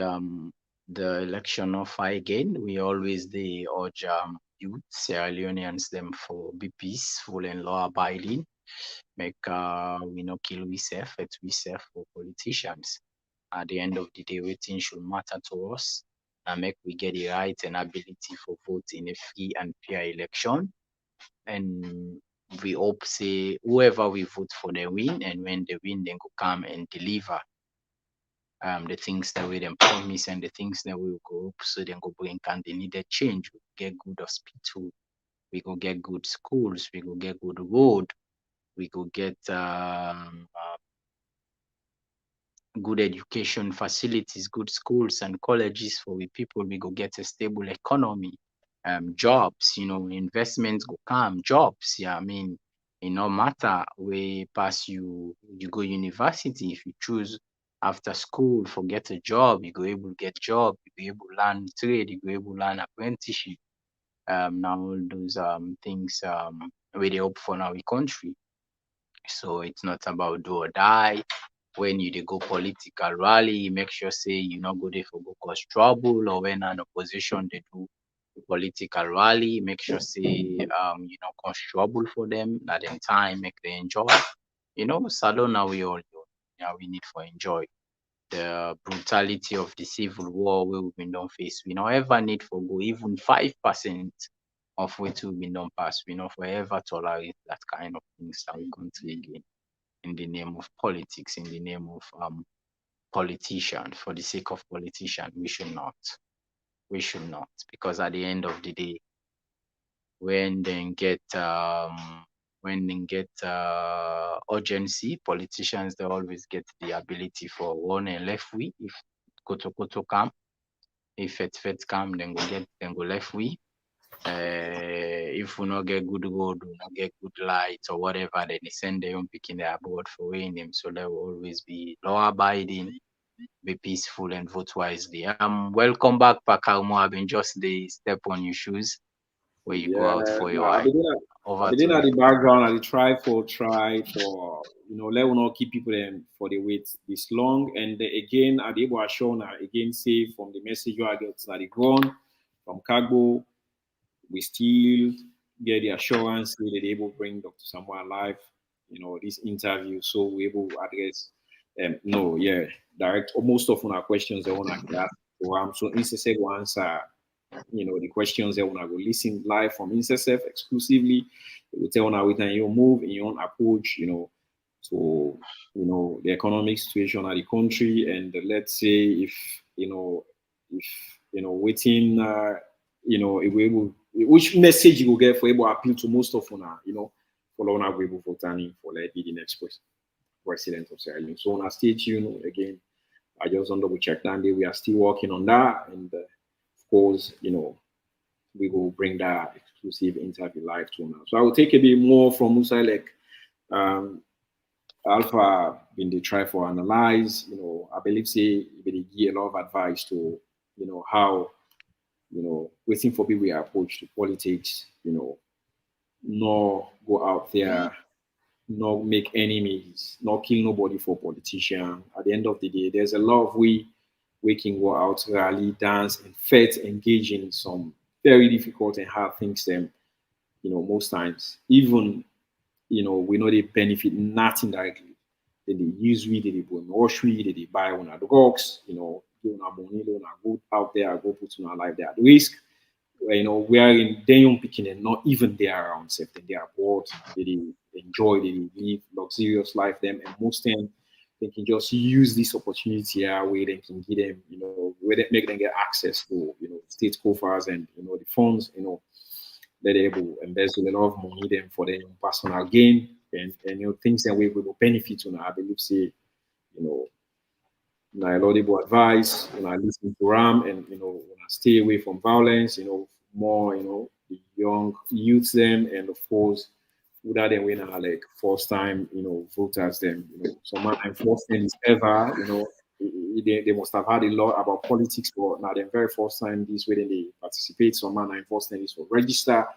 S5: the election of again, we always the urge youth Sierra Leoneans them for be peaceful and law abiding. Make we no kill we safe, it we safe for politicians. At the end of the day, waiting should matter to us and make we get the right and ability for vote in a free and fair election. And we hope say whoever we vote for they win, and when they win, then go come and deliver the things that we them promise and the things that we will go up so then go bring and the needed change. We get good hospital, we go get good schools, we go get good road, we go get good education facilities, good schools and colleges for we people, we go get a stable economy, jobs, you know, investments go come, jobs, yeah, I mean, it no matter where pass you go university, if you choose after school forget a job, you go able to get job, you go able to learn trade, you go able to learn apprenticeship. Now all those things where they hope for now in country. So it's not about do or die. When you dey go political rally, make sure say you not go there for go cause trouble, or when an opposition they do political rally, make sure say you know cause trouble for them. At the time, make they enjoy. You know, Salona we all do. Yeah, we need for enjoy the brutality of the civil war where we've been done face. We don't ever need for go even 5% of what we've been done pass. We don't forever tolerate that kind of things that we country again in the name of politics, in the name of politician, for the sake of politician. We should not. We should not. Because at the end of the day, when they get urgency, politicians they always get the ability for one and left we. If koto come, if it come, then go left we. If we not get good road, we not get good light or whatever, then they send their own picking their board for weighing them. So they will always be law abiding, be peaceful and vote wisely. Welcome back, Pakalmo. I've been just the step on your shoes where you go out for your
S3: I
S5: eye.
S3: been at the background, I dey try for you know, let us not keep people in for the wait this long. And again, I able to show now again say from the message I get that the ground from Kagbo, we still get the assurance that they able to bring Dr. Samoa alive, you know, this interview. So we able to address direct most of our questions they want to ask. So Insesef will answer, you know, the questions they want to go listen live from Insesef exclusively. They will tell on with your move in your own approach, you know. So, you know, the economic situation of the country, and let's say if waiting, you know, if we able, which message you will get for able to appeal to most of una, you know, for long we able for turning for let be the next president of Sierra Leone. So on our stay tuned again. I just want to double check that we are still working on that, and of course, you know, we will bring that exclusive interview live to now. So I will take a bit more from Musa like Alpha been the try for analyze, you know, I believe say they give a lot of advice to, you know, how, you know, waiting for people approach to politics, you know, not go out there, not make enemies, not kill nobody for politician. At the end of the day, there's a lot of we can go out, rally, dance, and fight, engage in some very difficult and hard things. Them, you know, most times, even, you know, we know they benefit nothing directly. They use we, they wash we, they buy on our dogs, you know, do our money, go out there, go put on our life there at risk. You know, we are in young picking and not even there around safety. They are bored, they enjoy, they live luxurious life them, and most time they can just use this opportunity here where they can give them, you know, where they make them get access to, you know, state coffers and, you know, the funds, you know, they're able to embezzle a lot of money them for their personal gain and you know, things that we will benefit on. I believe say laudable advice, listen to Ram, and stay away from violence, more, the young youth them, and of course, without them when are like first time, voters them, so my first thing is ever, they must have had a lot about politics, but now the very first time this way they participate, so my first thing is for register.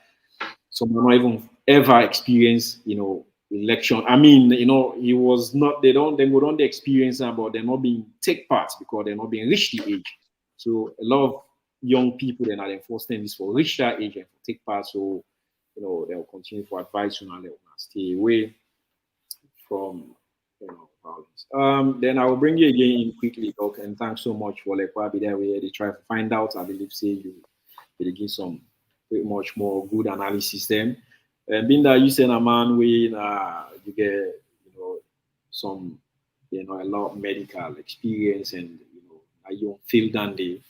S3: Some not even ever experience, election. I mean, he was not, they would not experience that, but they're not being take part because they're not being reached the age. So a lot of young people then are enforced this for reach that age and for take part. So, they'll continue to advise you and let stay away from violence. Then I will bring you again in quickly, Doc, and thanks so much for like what be there where they try to find out. I believe say you will give some pretty much more good analysis then. And being that you send a man with you get some a lot of medical experience and a young field and they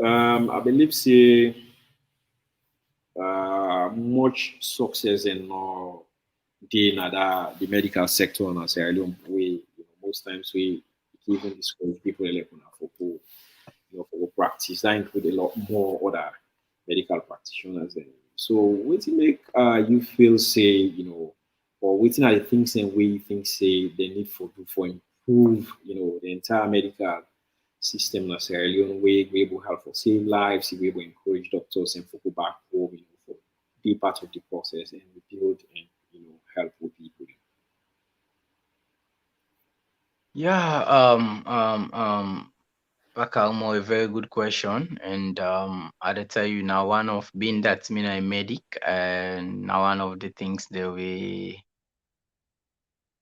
S3: I believe say much success in the medical sector and say we most times we even discourage people like for practice that include a lot more other medical practitioners then. So what to make you feel say or waiting at the things and way you think say they need for improve the entire medical system na Sierra Leone way we able help for save lives, we able encourage doctors and for go back home for be part of the process and build and help with people.
S5: Pakalmo, a very good question. And I'll tell you now, one of being that me a medic, and now one of the things that we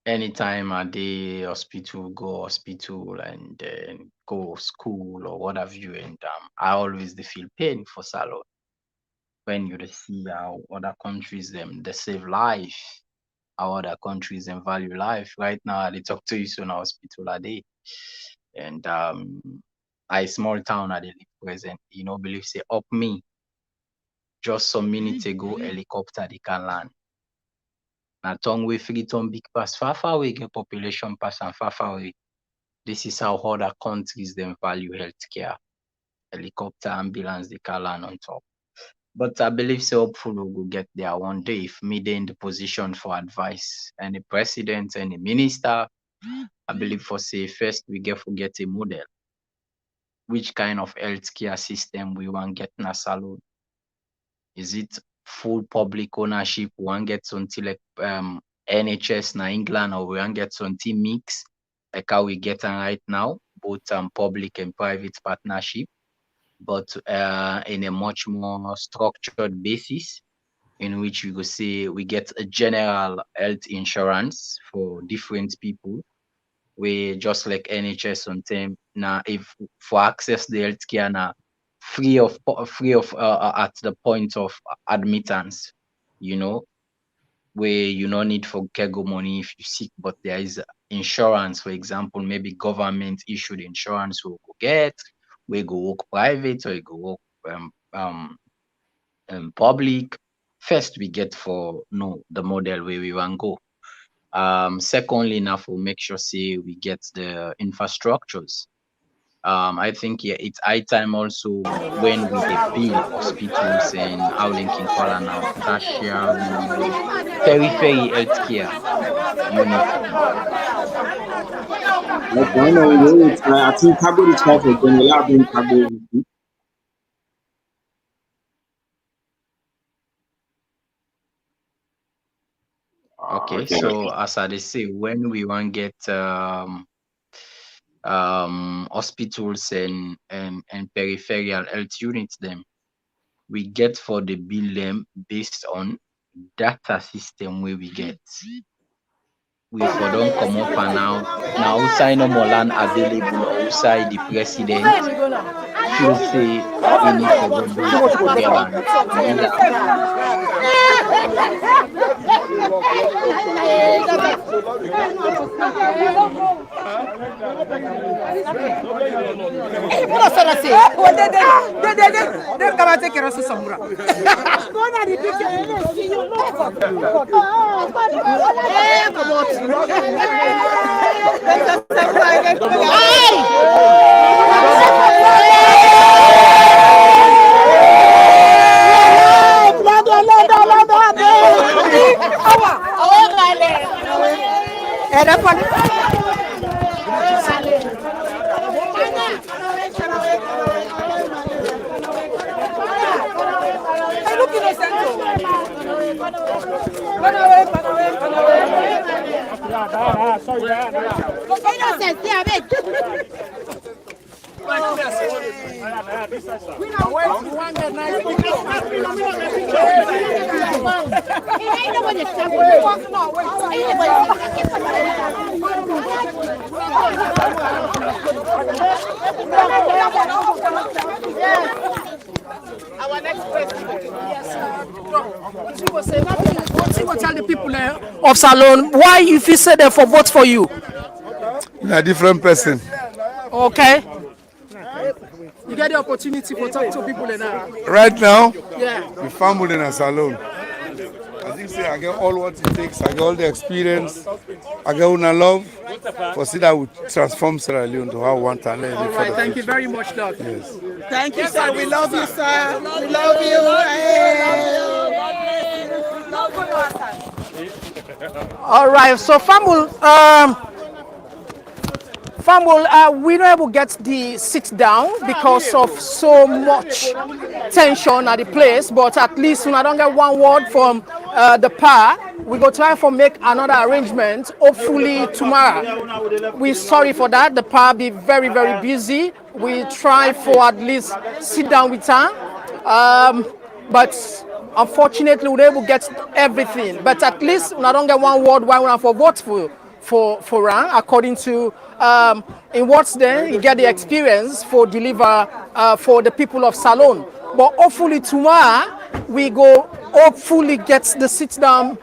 S5: anytime a day hospital, go hospital and then go school or what have you, and I always feel pain for salon when you see how other countries they save life, how other countries and value life. Right now they talk to you so in hospital a day. And I small town at the present, believe say up me. Just some minutes ago, helicopter they can land. Now tongue way free ton big pass far away get population pass and far away. This is how other countries then value healthcare. Helicopter, ambulance, they can land on top. But I believe so hopeful we'll get there one day if me they in the position for advice. And the president and the minister, I believe for say first we get a model. Which kind of healthcare system we want get in a salon? Is it full public ownership? We want get something like NHS na England, or we want get something mix like how we get right now, both public and private partnership, but in a much more structured basis in which we go say we get a general health insurance for different people. We just like NHS on time now. If for access the healthcare now, free of at the point of admittance, where you no need for cargo money if you sick, but there is insurance. For example, maybe government issued insurance we go get, we go work private or you go work public. First we get for the model where we want go. Secondly, now for make sure say we get the infrastructures. I think it's high time also when we build hospitals and how linking Kuala now tertiary, periphery healthcare unit.
S3: I think cargo is try for general cargo.
S5: Okay, so as I say, when we want get hospitals and peripheral health units, them we get for the bill them based on data system where we get. We for don't come up and now outside no more land available outside the president feel say he need for go build the land.
S2: Our next president. Yes, what will tell the people of Salone why if you say they for vote for you?
S10: A different person.
S2: Okay. You get the opportunity for talk to people now.
S10: Right now,
S2: yeah,
S10: the family in a salon. I think say I get all what it takes. I get all the experience. I get una love. For see that we transform Sierra Leone to how we want to learn.
S2: All right. Thank you very much, Doc.
S10: Yes.
S11: Thank you, sir. We love you, sir. We love you.
S2: All right. So, Famul, we not able to get the sit down because of so much tension at the place. But at least when I don't get one word from the PA, we go try for make another arrangement. Hopefully tomorrow. We sorry for that. The PA be very very busy. We try for at least sit down with her, but unfortunately we able to get everything. But at least when I don't get one word why we have for vote for her according to in what's there you get the experience for deliver for the people of Salone. But hopefully tomorrow we go hopefully get the sit down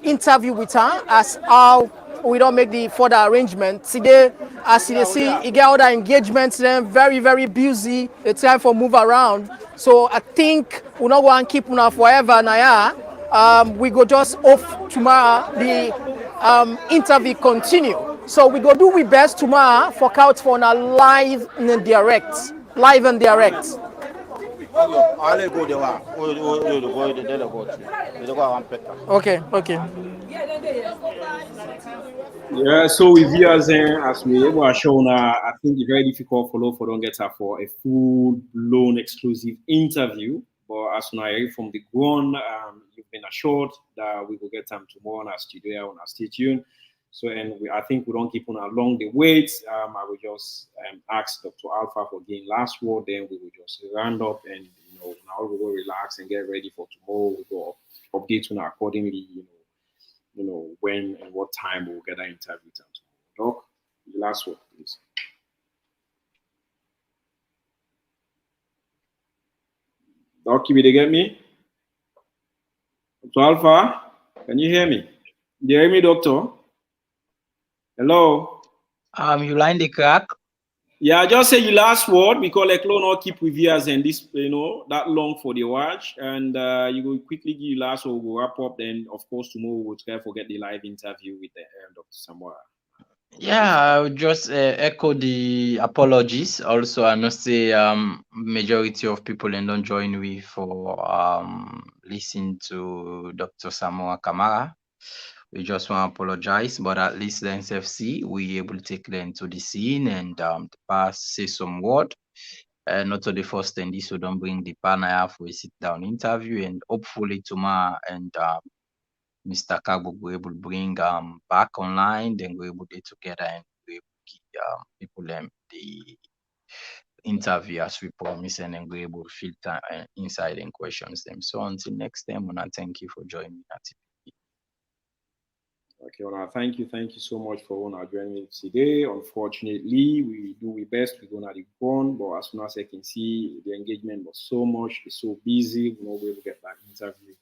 S2: interview with her as how we don't make the further arrangement today. As you see you get other engagements then very very busy. It's time for move around, so I think we're not going to keep una forever now. We go just off tomorrow the interview continue. So we go do we best tomorrow for count for a live and direct. Okay.
S3: Yeah, so with viewers as we were shown, I think it's very difficult for Lofo don't get her for a full-blown exclusive interview. But as now from the ground, you've been assured that we will get them tomorrow in our studio. Stay tuned. So, and I think we don't keep on along the wait. I will just ask Dr. Alpha for getting last word. Then we will just round up, and now we will relax and get ready for tomorrow. We will update on accordingly. When and what time we will get that interview done tomorrow. Doc, the last word, please. Doc, you will get me? Dr. Alpha, can you hear me? Do you hear me, Doctor? Hello?
S5: You line the crack?
S3: Yeah, just say your last word because like not keep with viewers and this, that long for the watch. And you will quickly give your last word, we'll wrap up. Then, of course, tomorrow we'll try to get the live interview with Dr. Samura.
S5: Yeah, I would just echo the apologies. Also, I must say majority of people don't join me for listening to Dr. Samura Kamara. We just want to apologize, but at least the NCFC, we able to take them to the scene and say some word. Not to the first thing, this will don't bring the panel for a sit-down interview, and hopefully tomorrow and Mr. Kagbo will able to bring back online, then we're able to get together and we able to give people the interview as we promised, and then we're able to filter inside and questions them. So until next time, I want to thank you for joining me at TPP.
S3: Okay, well, thank you so much for joining me today. Unfortunately, we do our best. We're going to the ground, but as soon as I can see, the engagement was so much, it's so busy. We're not able to get that interview,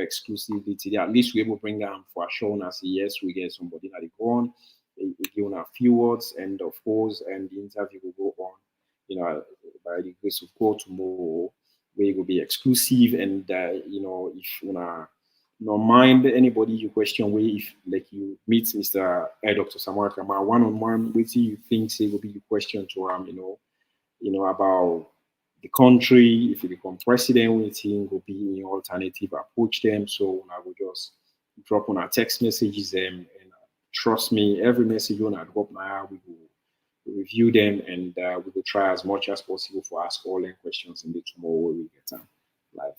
S3: exclusively today. At least we're able to bring them for a show and say yes, we get somebody at the ground. They give a few words, and of course, and the interview will go on. By the grace of God tomorrow, where it will be exclusive, and if no mind anybody you question where if like you meet Mr. Dr. Samura Kamara one-on-one, what do you think say will be your question to him, about the country, if you become president, we think will be an alternative approach them. So I will just drop on our text messages and trust me, every message on our drop now we will review them and we will try as much as possible for ask all the questions in the tomorrow we get time live.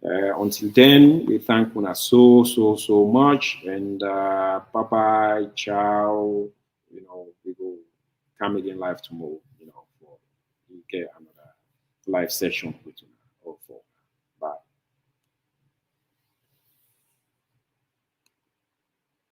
S3: Until then, we thank Una so much and bye bye, ciao. We will come again live tomorrow. For you get another live session.